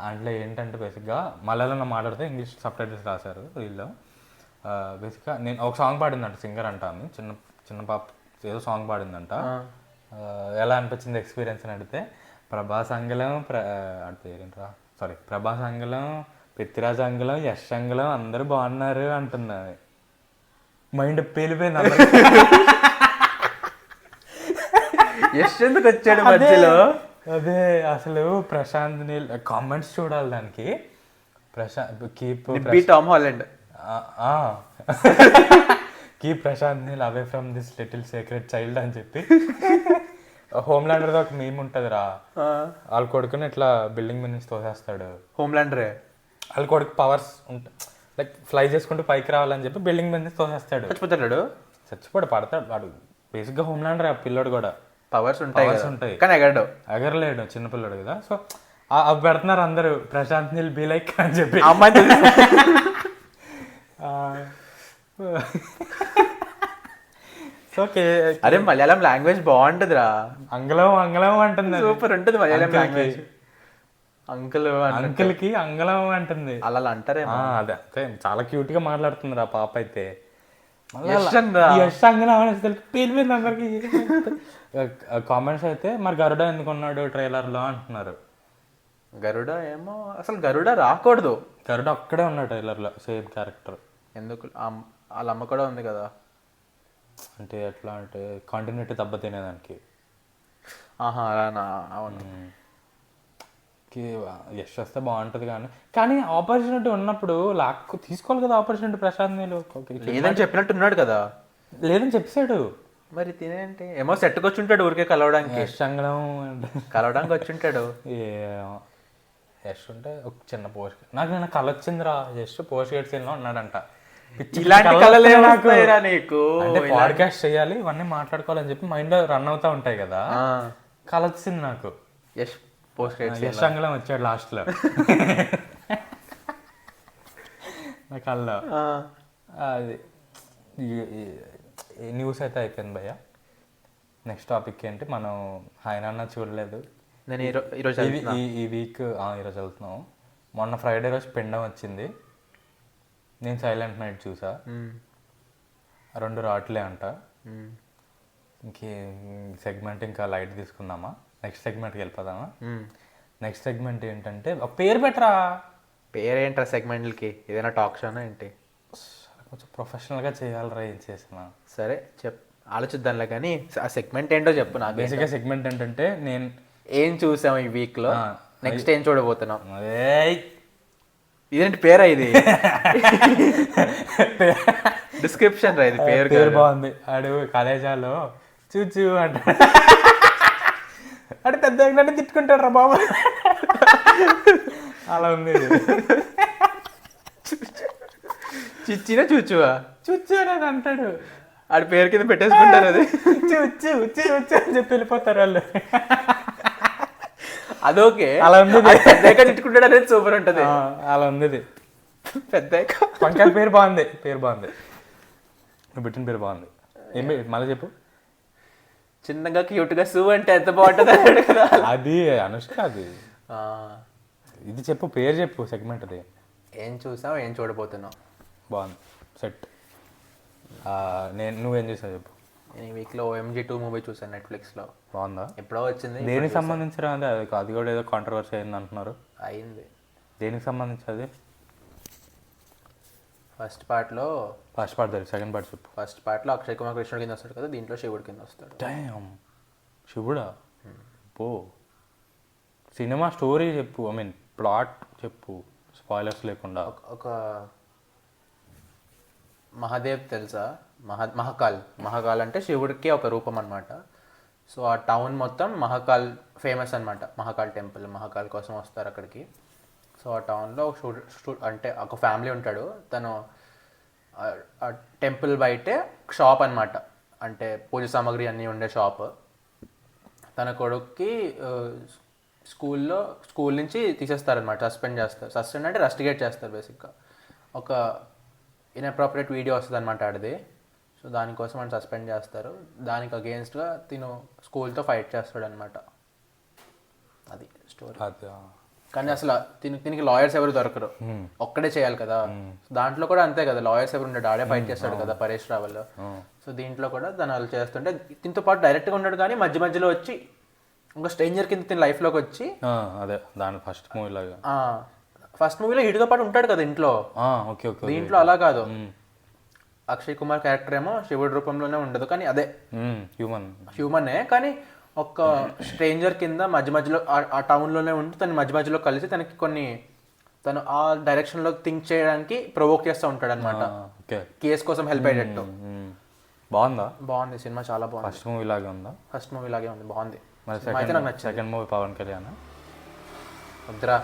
అందులో ఏంటంటే బేసిక్గా మలయాళంలో మాట్లాడితే ఇంగ్లీష్ సబ్ టైటిల్స్ రాశారు రీల్లో. బేసిక్గా నేను ఒక సాంగ్ పాడిందంట, సింగర్ అంట ఆమె, చిన్న పాప ఏదో సాంగ్ పాడిందంట. ఎలా అనిపించింది ఎక్స్పీరియన్స్ అని అడిగితే, ప్రభాస్ అంగళం ఏంట్రా ప్రభాస్ అంగళం, పృథ్వీరాజ్ అంగళం, యశ్ అంగళం అందరూ బాగున్నారు అంటున్నది. మైండ్ పేలిపోయింది.
యశ్ ఎందుకు వచ్చాడు మధ్యలో?
అదే అసలు ప్రశాంత్ నీల్ కామెంట్స్ చూడాలి దానికి.
Tom Holland
keep Prashanth Neel away from this little secret child అని చెప్పి హోమ్లాండర్ ఒక మీమ్ ఉంటుందిరా, వాళ్ళ కొడుకుని ఇట్లా బిల్డింగ్ మీద నుంచి తోసేస్తాడు.
హోమ్లాండరే
వాళ్ళ కొడుకు పవర్స్ ఉంటాయి, లైక్ ఫ్లై చేసుకుంటూ పైకి రావాలని చెప్పి బిల్డింగ్ మీద నుంచి తోసేస్తాడు. చచ్చిపోడు పడతాడు వాడు. బేసిక్గా హోమ్లాండర్ ఆ పిల్లోడు కూడా
పవర్స్
పవర్స్ ఉంటాయి
కానీ ఎగరడు,
ఎగరలేడు చిన్నపిల్లడు కదా. సో అవి పెడుతున్నారు అందరూ, ప్రశాంత్ నీల్ బీ లైక్ అని చెప్పి.
అమ్మాయి
సో
అరే మలయాళం లాంగ్వేజ్ బాగుంటదిరా,
అంగళం అంగళం అంటుంది,
సూపర్ ఉంటుంది మలయాళం లాంగ్వేజ్. అంకుల్
అంకుల్ కి అంగళం అంటుంది,
అలా అంటారే.
అదే చాలా క్యూట్ గా మాట్లాడుతుంది ఆ పాప అయితే. పేలిపోయింది అందరికి. కామెంట్స్ అయితే మరి గరుడ ఎందుకున్నాడు ట్రైలర్ లో అంటున్నారు.
గరుడ ఏమో అసలు గరుడ రాకూడదు,
గరుడ ఒక్కడే ఉన్నాడు ట్రైలర్ లో సేమ్ క్యారెక్టర్.
ఎందుకు వాళ్ళ అమ్మ కూడా ఉంది కదా.
అంటే ఎట్లా అంటే కంటిన్యూటీ దెబ్బతినేదానికి.
ఆహా అలానా, అవును.
యశ్ వస్తే బాగుంటుంది కానీ ఆపర్చునిటీ ఉన్నప్పుడు తీసుకోవాలి కదా ఆపర్చునిటీ. ప్రశాంత్ నీళ్ళు
లేదని చెప్పినట్టు ఉన్నాడు కదా.
లేదని చెప్పాడు
మరి తినేంటి, ఏమో సెట్కి వచ్చి ఉంటాడు ఊరికే కలవడానికి, కలవడానికి వచ్చి ఉంటాడు.
యశ్ ఉంటే ఒక చిన్న పోస్ట్ నాకు కళ వచ్చిందిరా, యశ్ పోస్ట్ గేట్స్ వెళ్ళినా ఉన్నాడంట.
ఇలాంటి కళలే వస్తాయిరా నీకు,
అంటే పాడ్కాస్ట్ చేయాలి ఇవన్నీ మాట్లాడుకోవాలని చెప్పి మైండ్ లో రన్ అవుతా ఉంటాయి కదా. కళ వచ్చింది నాకు.
యశ్ పోస్ట్
యశ్ అంగళం వచ్చాడు లాస్ట్ లో నా కళ్ళలో. అది న్యూస్ అయితే అయిపోయింది భయ్య. నెక్స్ట్ టాపిక్ ఏంటి, మనం హాయ్ చూడలేదు.
నేను ఈరోజు
ఈ వీక్ ఈరోజు వెళ్తున్నాం. మొన్న ఫ్రైడే రోజు పిండం వచ్చింది, నేను సైలెంట్ నైట్ చూసా. 2 రాట్లే అంట. ఇంకే సెగ్మెంట్ ఇంకా లైట్ తీసుకుందామా, నెక్స్ట్ సెగ్మెంట్కి వెళ్ళిపోదామా. నెక్స్ట్ సెగ్మెంట్ ఏంటంటే ఒక పేరు పెట్టరా.
పేరేంట్రా సెగ్మెంట్లకి, ఏదైనా టాక్ షోనా ఏంటి?
కొంచెం ప్రొఫెషనల్గా చేయాలరా, ఏం చేసినా.
సరే ఆలోచిద్దాంలే కానీ ఆ సెగ్మెంట్ ఏంటో చెప్పు నాకు.
బేసిక్గా సెగ్మెంట్ ఏంటంటే నేను
ఏం చూసాం ఈ వీక్లో, నెక్స్ట్ ఏం చూడబోతున్నాం. ఇదేంటి పేరా ఇది? డిస్క్రిప్షన్ రా ఇది, పేరు
బాగుంది. ఆడు కాలేజాలో చూచు అంటాడు, అంటే పెద్ద తిట్టుకుంటాడు రా బాబు, అలా ఉంది.
చిచ్చినా చూచువా,
చూచు అని అంటాడు.
ఆడి పేరు కింద పెట్టేసుకుంటారు అది,
చూచు ఉచ్చి ఉచ్చి అని చెప్పి వెళ్ళిపోతారు వాళ్ళు.
అదోకే,
అలా ఉంది.
పెద్ద తిట్టుకుంటాడు అనేది సూపర్ ఉంటుంది.
అలా ఉంది.
పెద్ద
పంకజ్ పేరు బాగుంది, నువ్వు పెట్టిన పేరు బాగుంది. ఏమి మళ్ళీ చెప్పు.
చిన్నగా క్యూట్గా సూ అంటే ఎంత బాగుంటుంది అన్నాడు కదా,
అది అనుష్క. అది ఇది చెప్పు, పేరు చెప్పు సెగ్మెంట్. అది
ఏం చూసావు, ఏం చూడబోతున్నావు.
బాగుంది, సెట్. నువ్వేం చూసావు చెప్పు.
నేను ఈ వీక్లో OMG2 మూవీ చూసాను నెట్ఫ్లిక్స్లో.
బాగుందా?
ఎప్పుడో వచ్చింది.
దేనికి సంబంధించిన అది కూడా ఏదో కాంట్రవర్సీ అయింది అంటున్నారు.
అయింది.
దేనికి సంబంధించి అది?
ఫస్ట్ పార్ట్
తెలుసు, సెకండ్ పార్ట్ చెప్పు.
ఫస్ట్ పార్ట్లో అక్షయ్ కుమార్ కృష్ణుడి కింద వస్తాడు కదా, దీంట్లో శివుడి కింద వస్తాడు.
శివుడా? పో, సినిమా స్టోరీ చెప్పు, ఐ మీన్ ప్లాట్ చెప్పు, స్పాయిలర్స్ లేకుండా.
ఒక మహాదేవ్ తెలుసా? మహాకాల్ అంటే శివుడికి ఒక రూపం అనమాట. సో ఆ టౌన్ మొత్తం మహాకాల్ ఫేమస్ అనమాట. మహాకాల్ టెంపుల్, మహాకాల్ కోసం వస్తారు అక్కడికి. సో ఆ టౌన్లో అంటే ఒక ఫ్యామిలీ ఉంటాడు. తను ఆ టెంపుల్ బయటే షాప్ అనమాట, అంటే పూజ సామాగ్రి అన్నీ ఉండే షాప్. తన కొడుక్కి స్కూల్ నుంచి తీసేస్తారనమాట, సస్పెండ్ అంటే రస్టిగేట్ చేస్తారు. బేసిక్గా ఒక ఇన్అప్రాపరేట్ వీడియో వస్తుంది అనమాట ఆడిది. సో దానికోసం అని సస్పెండ్ చేస్తారు. దానికి అగెయిన్స్ట్గా తిను స్కూల్తో ఫైట్ చేస్తాడు అనమాట. అది స్టోరీ. కానీ అసలు దీనికి లాయర్స్ ఎవరు దొరకరు, ఒక్కడే చేయాలి కదా. దాంట్లో కూడా అంతే కదా, లాయర్స్ ఎవరు ఉండడు, ఆడే ఫైట్ చేస్తాడు కదా పరేష్ రావల్. సో దీంట్లో కూడా తను వాళ్ళు చేస్తుంటే దీంతో పాటు డైరెక్ట్గా ఉన్నాడు, కానీ మధ్యలో వచ్చి ఇంకా స్ట్రేంజర్ కింద తిన లైఫ్లోకి వచ్చి,
అదే దాని ఫస్ట్
మూవీలో వీడితో పాటు ఉంటాడు కదా ఇంట్లో. దీంట్లో అలా కాదు, అక్షయ్ కుమార్ క్యారెక్టర్ ఏమో శివుడి రూపంలోనే ఉండదు, కానీ అదే హ్యూమనే, కానీ ఒక స్ట్రేంజర్ కింద మధ్యలో ఆ టౌన్లోనే ఉండి తను మధ్యలో కలిసి తనకి తను ఆ డైరెక్షన్లో థింక్ చేయడానికి ప్రొవోక్ చేస్తూ ఉంటాడు అనమాట, కేసు కోసం హెల్ప్ అయ్యేటట్టు.
బాగుందా?
బాగుంది సినిమా, చాలా బాగుంది.
ఫస్ట్ మూవీ లాగే ఉందా?
ఫస్ట్ మూవీ లాగే ఉంది, బాగుంది.
మరి
సినిమా అయితే నాకు నచ్చింది.
సెకండ్ మూవీ పవన్ కళ్యాణ్
వద్దురా,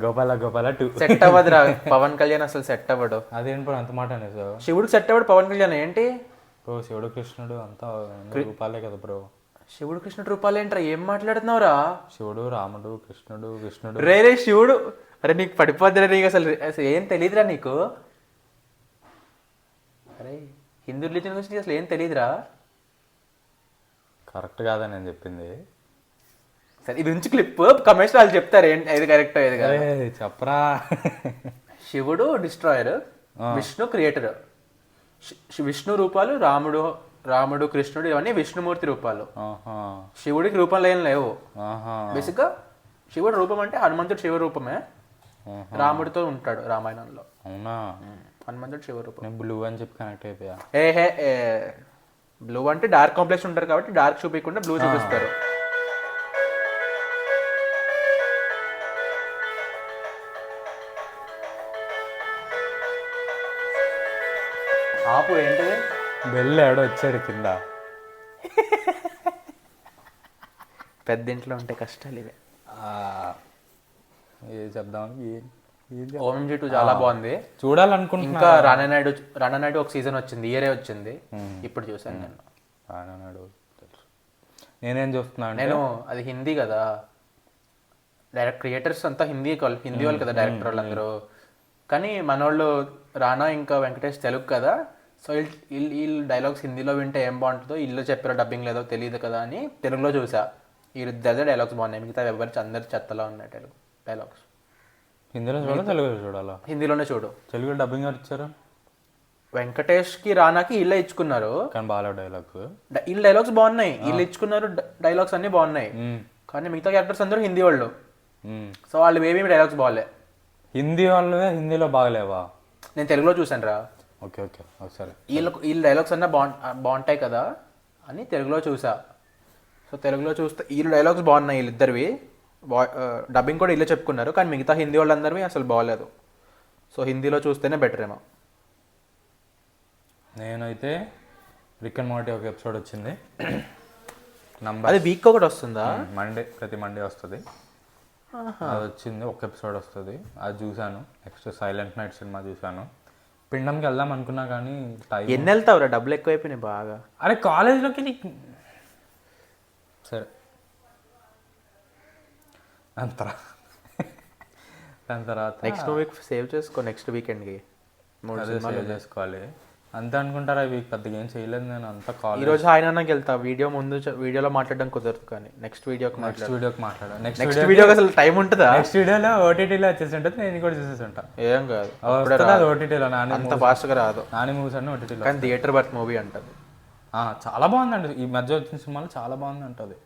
గోపాల 2
సెట్ అవ్వదురా పవన్ కళ్యాణ్, అసలు సెట్ అవ్వడు.
అదేంటి బ్రో అంత మాట అనేది?
శివుడికి సెట్ అవ్వడు పవన్ కళ్యాణ్ ఏంటి
బ్రో? శివుడు కృష్ణుడు అంతా రూపాలే కదా బ్రో.
శివుడు కృష్ణుడు రూపాలు ఏంట్రా, ఏం మాట్లాడుతున్నావురా?
శివుడు, రాముడు, కృష్ణుడు, విష్ణుడు.
రే శివుడు, అరే నీకు పడిపోద్దిరా, నీకు అసలు ఏం తెలియదురా నీకు. అరే హిందూ రిలీజన్ గురించి అసలు ఏం తెలియదురా.
కరెక్ట్ కాదా నేను చెప్పింది?
సరే ఇది ఉంచి క్లిప్ కమెంట్స్ వాళ్ళు చెప్తారు ఏది కరెక్ట్ ఏది కదా.
చెప్పరా.
శివుడు డిస్ట్రాయర్, విష్ణు క్రియేటర్. విష్ణు రూపాలు రాముడు కృష్ణుడు ఇవన్నీ విష్ణుమూర్తి రూపాలు. శివుడికి రూపాలు ఏం లేవు. బేసిక్ గా శివుడు రూపం అంటే హనుమంతుడు శివ రూపమే, రాముడితో ఉంటాడు రామాయణంలో.
అవునా?
హనుమంతుడు శివ రూపం.
నేను బ్లూ అని చెప్పి కనెక్ట్ అయిపోయా.
బ్లూ అంటే డార్క్ కాంప్లెక్స్ ఉంటారు కాబట్టి డార్క్ చూపించకుండా బ్లూ చూపిస్తారు. ఆపు ఏంటిది?
బెల్ ఏడో వచ్చాడు కింద.
పెద్ద ఇంట్లో ఉంటే కష్టాలు ఇవే.
ఏం చెప్దాం?
ఓఎంజీ 2 చాలా బాగుంది,
చూడాలనుకుంటున్నా.
ఇంకా రానానాయుడు ఒక సీజన్ వచ్చింది, ఇయరే వచ్చింది, ఇప్పుడు చూసాను నేను.
రానానాయుడు నేనేం చూస్తున్నా
నేను అది హిందీ కదా, డైరెక్ట్ క్రియేటర్స్ అంతా హిందీ వాళ్ళు కదా డైరెక్టర్ వాళ్ళందరూ. కానీ మనోళ్ళు రానా ఇంకా వెంకటేష్ తెలుగు కదా, సో వీళ్ళు డైలాగ్స్ హిందీలో వింటే ఏం బాగుంటుందో, ఇల్లు చెప్పారో డబ్బింగ్ లేదో తెలియదు కదా అని తెలుగులో చూసా. వీళ్ళిద్దరిదే డైలాగ్స్ బాగున్నాయి, మిగతా ఎవరి అందరు చెత్తలో ఉన్నాయి డైలాగ్స్.
హిందీలో చూడాలి, తెలుగులో చూడాలా?
హిందీలోనే చూడు.
తెలుగు డబ్బింగ్ ఎవరు ఇచ్చారు?
వెంకటేష్కి రానాకి వీళ్ళే ఇచ్చుకున్నారు,
కానీ బాగాలేవు డైలాగ్స్.
వీళ్ళ డైలాగ్స్ బాగున్నాయి, వీళ్ళు ఇచ్చుకున్నారు డైలాగ్స్ అన్ని బాగున్నాయి. కానీ మిగతా క్యారెక్టర్స్ అందరూ హిందీ వాళ్ళు, సో వాళ్ళు ఏమేమి డైలాగ్స్ బాగాలే.
హిందీ వాళ్ళవే హిందీలో బాగలేవా?
నేను తెలుగులో చూసాను రా.
ఓకే ఒకసారి
వీళ్ళ డైలాగ్స్ అన్నా బాగుంటాయి కదా అని తెలుగులో చూసా. సో తెలుగులో చూస్తే వీళ్ళ డైలాగ్స్ బాగున్నాయి, వీళ్ళిద్దరివి డబ్బింగ్ కూడా వీళ్ళే చెప్పుకున్నారు, కానీ మిగతా హిందీ వాళ్ళందరివి అసలు బాగలేదు. సో హిందీలో చూస్తేనే బెటర్ ఏమో.
నేనైతే రిక్ అండ్ మోర్టీ ఒక ఎపిసోడ్ వచ్చింది,
అది వీక్ ఒకటి వస్తుందా?
ప్రతి మండే వస్తుంది. అది వచ్చింది, ఒక ఎపిసోడ్ వస్తుంది, అది చూశాను. నెక్స్ట్ సైలెంట్ నైట్ సినిమా చూశాను. పిండంకి వెళ్దాం అనుకున్నా కానీ టైం.
ఎన్ని వెళ్తావురా, డబ్బులు ఎక్కువైపోయినాయి బాగా.
అరే కాలేజ్లోకి నీకు సరే దాని తర్వాత
నెక్స్ట్ వీక్ సేవ్ చేసుకో, నెక్స్ట్ వీకెండ్కి 3 సినిమాలు
సేవ్ చేసుకోవాలి అంతే అనుకుంటారా? వీక్ పెద్దగా ఏం చేయలేదు నేను, అంతా కాలేజ్.
ఈరోజు ఆయనకి వెళ్తా, వీడియోలో మాట్లాడడం కుదరదు, కానీ నెక్స్ట్ వీడియోకి
మాట్లాడాను.
నెక్స్ట్ వీడియోకి అసలు టైం ఉంటుందా?
నెక్స్ట్ వీడియోలో ఓటీటీలో వచ్చేసి ఉంటుంది, నేను కూడా చూసేసి ఉంటా.
ఏం కాదు,
ఓటీటీలో
అంత ఫాస్ట్గా రాదు.
నాని మూవీస్ అన్నీ ఓటీటీలో,
కానీ థియేటర్ బర్త్ మూవీ అంటది.
చాలా బాగుందండి, ఈ మధ్య వచ్చిన సినిమాలు చాలా బాగుంది అంటది.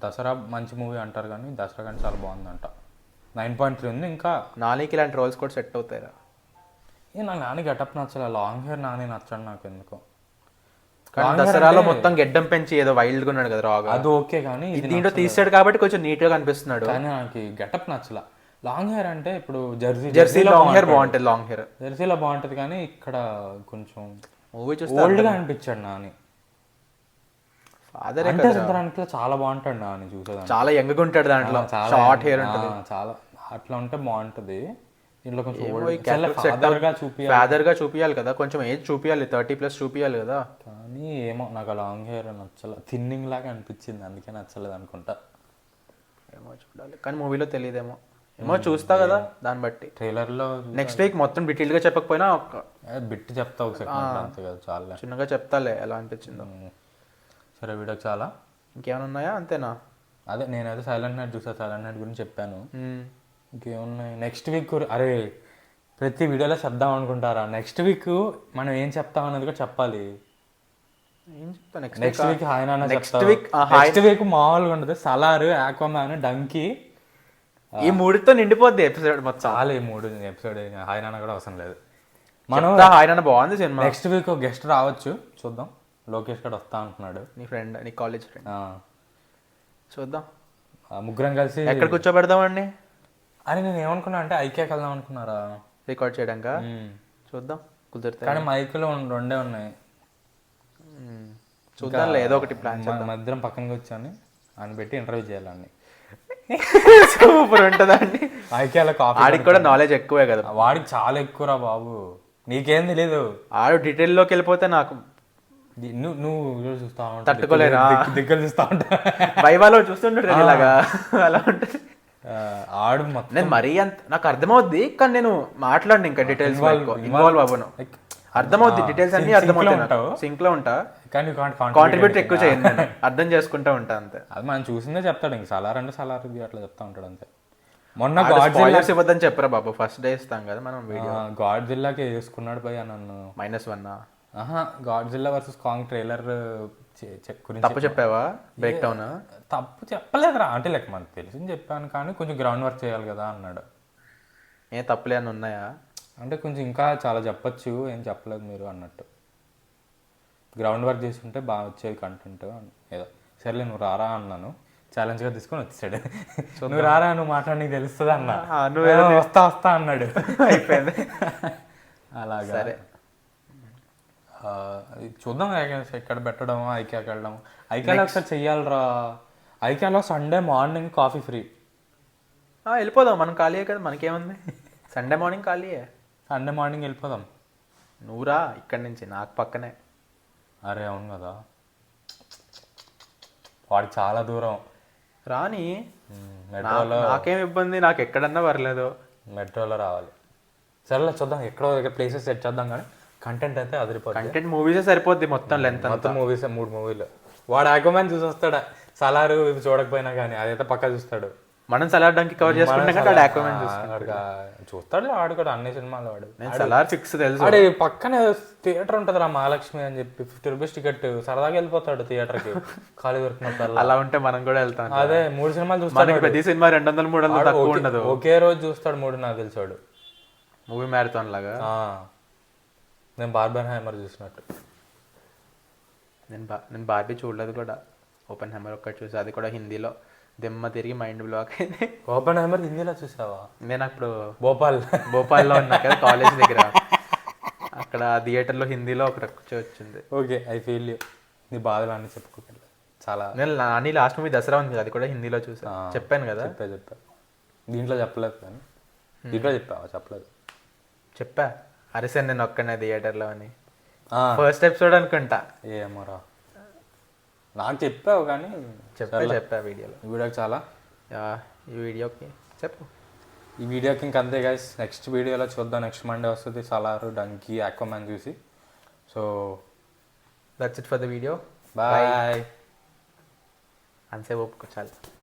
దసరా మంచి మూవీ అంటారు కానీ దసరా కానీ చాలా బాగుందంట. 9.3 ఉంది. ఇంకా
నానికి ఇలాంటి రోల్స్ కూడా సెట్ అవుతాయిరా.
నాకు నాని గెటప్ నచ్చలే, లాంగ్ హెయిర్ నాని నచ్చండి నాకు ఎందుకో.
కానీ దసరాలో మొత్తం గెడ్డం పెంచి ఏదో వైల్డ్ గా ఉన్నాడు కదా రాగా,
అది ఓకే. కానీ
దీంట్లో తీసాడు కాబట్టి కొంచెం నీట్ గా కనిపిస్తున్నాడు,
కానీ నాకు గెటప్ నచ్చల. లాంగ్ హెయిర్ అంటే ఇప్పుడు
జెర్సీ లాంగ్ హెయిర్ బాగుంటుంది, లాంగ్ హెయిర్
జెర్సీలో బాగుంటుంది, కానీ ఇక్కడ కొంచెం
మూవీ చూస్తే
ఓల్డ్ గా అనిపించాడు నాని.
ఫాదర్
అంటే సంక్రాంతిలో చాలా బాగుంటాడు నాని, చూసేదాన్ని
చాలా యంగ్ గా ఉంటాడు, దాంట్లో షార్ట్ హెయిర్ ఉంటుంది,
చాలా అట్లా ఉంటే బాగుంటుంది. దీంట్లో కొంచెం
ఫాదర్ గా చూపియాలి కదా, కొంచెం ఏజ్ చూపియాలి, 30+ చూపియాలి కదా.
కానీ ఏమో నాకు లాంగ్ హెయిర్ నచ్చల, థిన్నింగ్ లాగా అనిపించింది, అందుకే నచ్చలేదు అనుకుంటా.
ఏమో చూడాలి, కానీ మూవీలో తెలియదేమో, ఏమో చూస్తా కదా దాన్ని బట్టి.
ట్రైలర్లో
నెక్స్ట్ వీక్ మొత్తం డీటెయిల్ గా చెప్పకపోయినా
బిట్ చెప్తా ఒక సెకండ్ అంతే కదా, చాలా
చిన్నగా చెప్తాలే ఎలా అనిపించిందో.
సరే వీడియోకి చాలా
ఇంకేమైనా ఉన్నాయా? అంతేనా?
అదే నేనైతే సైలెంట్ నైట్ చూసా, సైలెంట్ నైట్ గురించి చెప్పాను. ఇంకేమున్నాయి నెక్స్ట్ వీక్? అరే ప్రతి వీడియోలో చెప్దాం అనుకుంటారా? నెక్స్ట్ వీక్ మనం ఏం చెప్తాం అనేది కూడా చెప్పాలి. నెక్స్ట్ వీక్ హాయ్ నాన్న చెప్తా. నెక్స్ట్ వీక్ మామూలుగా ఉండదు, సలార్, ఆక్వామ్యాన్, డంకీ,
ఈ మూడుతో నిండిపోద్ది ఎపిసోడ్ మొత్తం.
చాలా ఈ 3 ఎపిసోడ్, హాయ్ నాన్న కూడా అవసరం లేదు. మనం
హాయ్ నాన్న బాగుంది సినిమా.
నెక్స్ట్ వీక్ గెస్ట్ రావచ్చు, చూద్దాం. లోకేష్ గడ్ వస్తా అంటున్నాడు,
నీ ఫ్రెండ్, నీ కాలేజ్ ఫ్రెండ్. చూద్దాం,
ముగ్గురం కలిసి
ఎక్కడ కూర్చోబెడదామండి.
అరే నేను ఏమనుకున్నా అంటే ఐకేకి వెళ్దాం అనుకున్నారా
రికార్డ్ చేయడానికి. చూద్దాం. కుదిరితే
కానీ మైకులో రెండే ఉన్నాయి.
చూద్దాంలే ఏదో ఒకటి ప్లాన్
మధ్యలో పక్కన కూర్చొని అని పెట్టి ఇంటర్వ్యూ చేయాలని.
సూపర్ ఉంటుందండి.
ఐకేలో కాఫీ
ఆడికి కూడా నాలెడ్జ్ ఎక్కువే కదా.
వాడికి చాలా ఎక్కువరా బాబు, నీకేం తెలీదు.
ఆడు డీటెయిల్లోకి వెళ్ళిపోతే నాకు
నువ్వు చూస్తా ఉంటా,
తట్టుకోలేరా?
దిగ్గలు చూస్తా ఉంటా.
వైవాలో చూస్తుంటాడు ఇలాగా అలా ఉంటుంది.
ఆడు మొత్తం
నేను మరీ అంత నాకు అర్థమవుద్ది, కానీ నేను మాట్లాడిన ఇంకా డీటెయిల్స్ ఇన్వాల్వ్ అవ్వను. అర్థమవుద్ది, డీటెయిల్స్ అన్ని అర్థమవుతాయి, సింక్ లో ఉంటా,
కానీ
కాంట్రిబ్యూట్ ఎక్కువ చేయండి, నేను అర్థం చేసుకుంటా ఉంటా అంతే.
అది మనం చూసిందే చెప్తాడు, ఇంక సలార్ అంటే సలార్ అట్లా చెప్తా ఉంటాడు అంతే. మొన్న
స్పాయిలర్స్ ఇవ్వద్దని చెప్పరా బాబు, ఫస్ట్ డే ఇస్తాం కదా మనం వీడియో.
గాడ్జిల్లాకి వేసుకున్నాడు భయ్యా నన్ను.
-1
గాడ్జిల్లా వర్సెస్ కాంగ్ ట్రైలర్ గురించి
తప్పు చెప్పావా? బ్రేక్ డౌన్
తప్పు చెప్పలేదురా, అంటే లైక్ మనకు తెలిసింది చెప్పాను కానీ కొంచెం గ్రౌండ్ వర్క్ చేయాలి కదా అన్నాడు.
ఏ తప్పులే అని ఉన్నాయా
అంటే కొంచెం ఇంకా చాలా చెప్పచ్చు, ఏం చెప్పలేదు మీరు అన్నట్టు. గ్రౌండ్ వర్క్ చేస్తుంటే బాగా వచ్చేది కంటెంట్ ఏదో. సరేలే నువ్వు రారా అన్నాను, ఛాలెంజ్గా తీసుకొని వచ్చాడు. నువ్వు రారా, నువ్వు మాట్లాడి తెలుస్తుంది అన్న, నువ్వు వస్తా అన్నాడు.
అయిపోయింది
అలాగా.
సరే
చూద్దాం ఎక్కడ పెట్టడం, ఐక్యాకి వెళ్ళడం. ఐక్యాలో ఒకసారి చెయ్యాలరా. ఐక్యాలో సండే మార్నింగ్ కాఫీ ఫ్రీ.
వెళ్ళిపోదాం, మనం ఖాళీయే కదా, మనకేముంది. సండే మార్నింగ్ ఖాళీయే,
సండే మార్నింగ్ వెళ్ళిపోదాం.
నువ్వురా ఇక్కడి నుంచి, నాకు పక్కనే.
అరే అవును కదా, వాడికి చాలా దూరం.
రాని
మెట్రోలో
నాకేం ఇబ్బంది, నాకు ఎక్కడన్నా పర్లేదు.
మెట్రోలో రావాలి. సరేలే చూద్దాం, ఎక్కడో దగ్గర ప్లేసెస్ సెట్ చేద్దాం, కానీ కంటెంట్ అయితే అదిరిపోతుంది.
కంటెంట్ మూవీసే సరిపోద్ది మొత్తం లెంత్
మొత్తం మూవీస్ 3 మూవీలు. వాడు ఆక్వామ్యాన్ చూసి వస్తాడా, సలారు ఇవి చూడకపోయినా కానీ అదైతే పక్కా చూస్తాడు.
మనం సలార్ డంకి కవర్ చేసుకుంటాం కదా, ఆక్వామ్యాన్
చూస్తాడు. ఆడు కూడా అన్ని సినిమాలు వాడు.
నేను సలార్ ఫిక్స్ తెలుసు.
ఆడి పక్కనే థియేటర్ ఉంటుంది రా మహాలక్ష్మి అని చెప్పి, 50 రూపీస్ టికెట్, సరదాగా వెళ్ళిపోతాడు థియేటర్కి ఖాళీ దొరికినప్పుడు.
అలా ఉంటే మనం కూడా వెళ్తాం.
అదే 3 సినిమాలు చూస్తాడు.
ప్రతి సినిమా 200-300 తక్కువ ఉండదు.
ఒకే రోజు చూస్తాడు 3, నాకు తెలిసాడు.
మూవీ మ్యారథాన్ లాగా.
నేను బార్బెన్ హైమర్ చూసినట్టు.
నేను బార్బీ చూడలేదు కూడా, ఓపెన్ హైమర్ ఒక్కటి చూసి, అది కూడా హిందీలో. దిమ్మ తిరిగి మైండ్ బ్లాక్ అయింది.
ఓపెన్ హైమర్ హిందీలో చూసావా?
నేను అప్పుడు
భోపాల్లో
ఉన్నా కదా కాలేజ్ దగ్గర, అక్కడ థియేటర్లో హిందీలో ఒకటి వచ్చింది.
Okay, I feel you. నీ బాధలు అన్నీ చెప్పుకోలేదు చాలా.
నేను నాని లాస్ట్ మూవీ దసరా ఉంది కదా, అది కూడా హిందీలో చూసా, చెప్పాను కదా.
చెప్పా దీంట్లో చెప్పలేదు, కానీ దీంట్లో చెప్పలేదు.
చెప్పా అరిసాను నేను ఒక్కనే థియేటర్లో అని, ఫస్ట్ ఎపిసోడ్ అనుకుంటా.
ఏమోరా, నాకు చెప్పావు కానీ
చెప్పా వీడియోలో.
ఈ వీడియోకి చాలా,
ఈ వీడియోకి చెప్పు.
ఈ వీడియోకి ఇంక అంతే గైస్. నెక్స్ట్ వీడియోలో చూద్దాం, నెక్స్ట్ మండే వస్తుంది సలారు, డంకీ, ఆక్వామ్యాన్ చూసి. So
that's it for the video.
Bye.
అంతే ఒప్పుకో చాలు.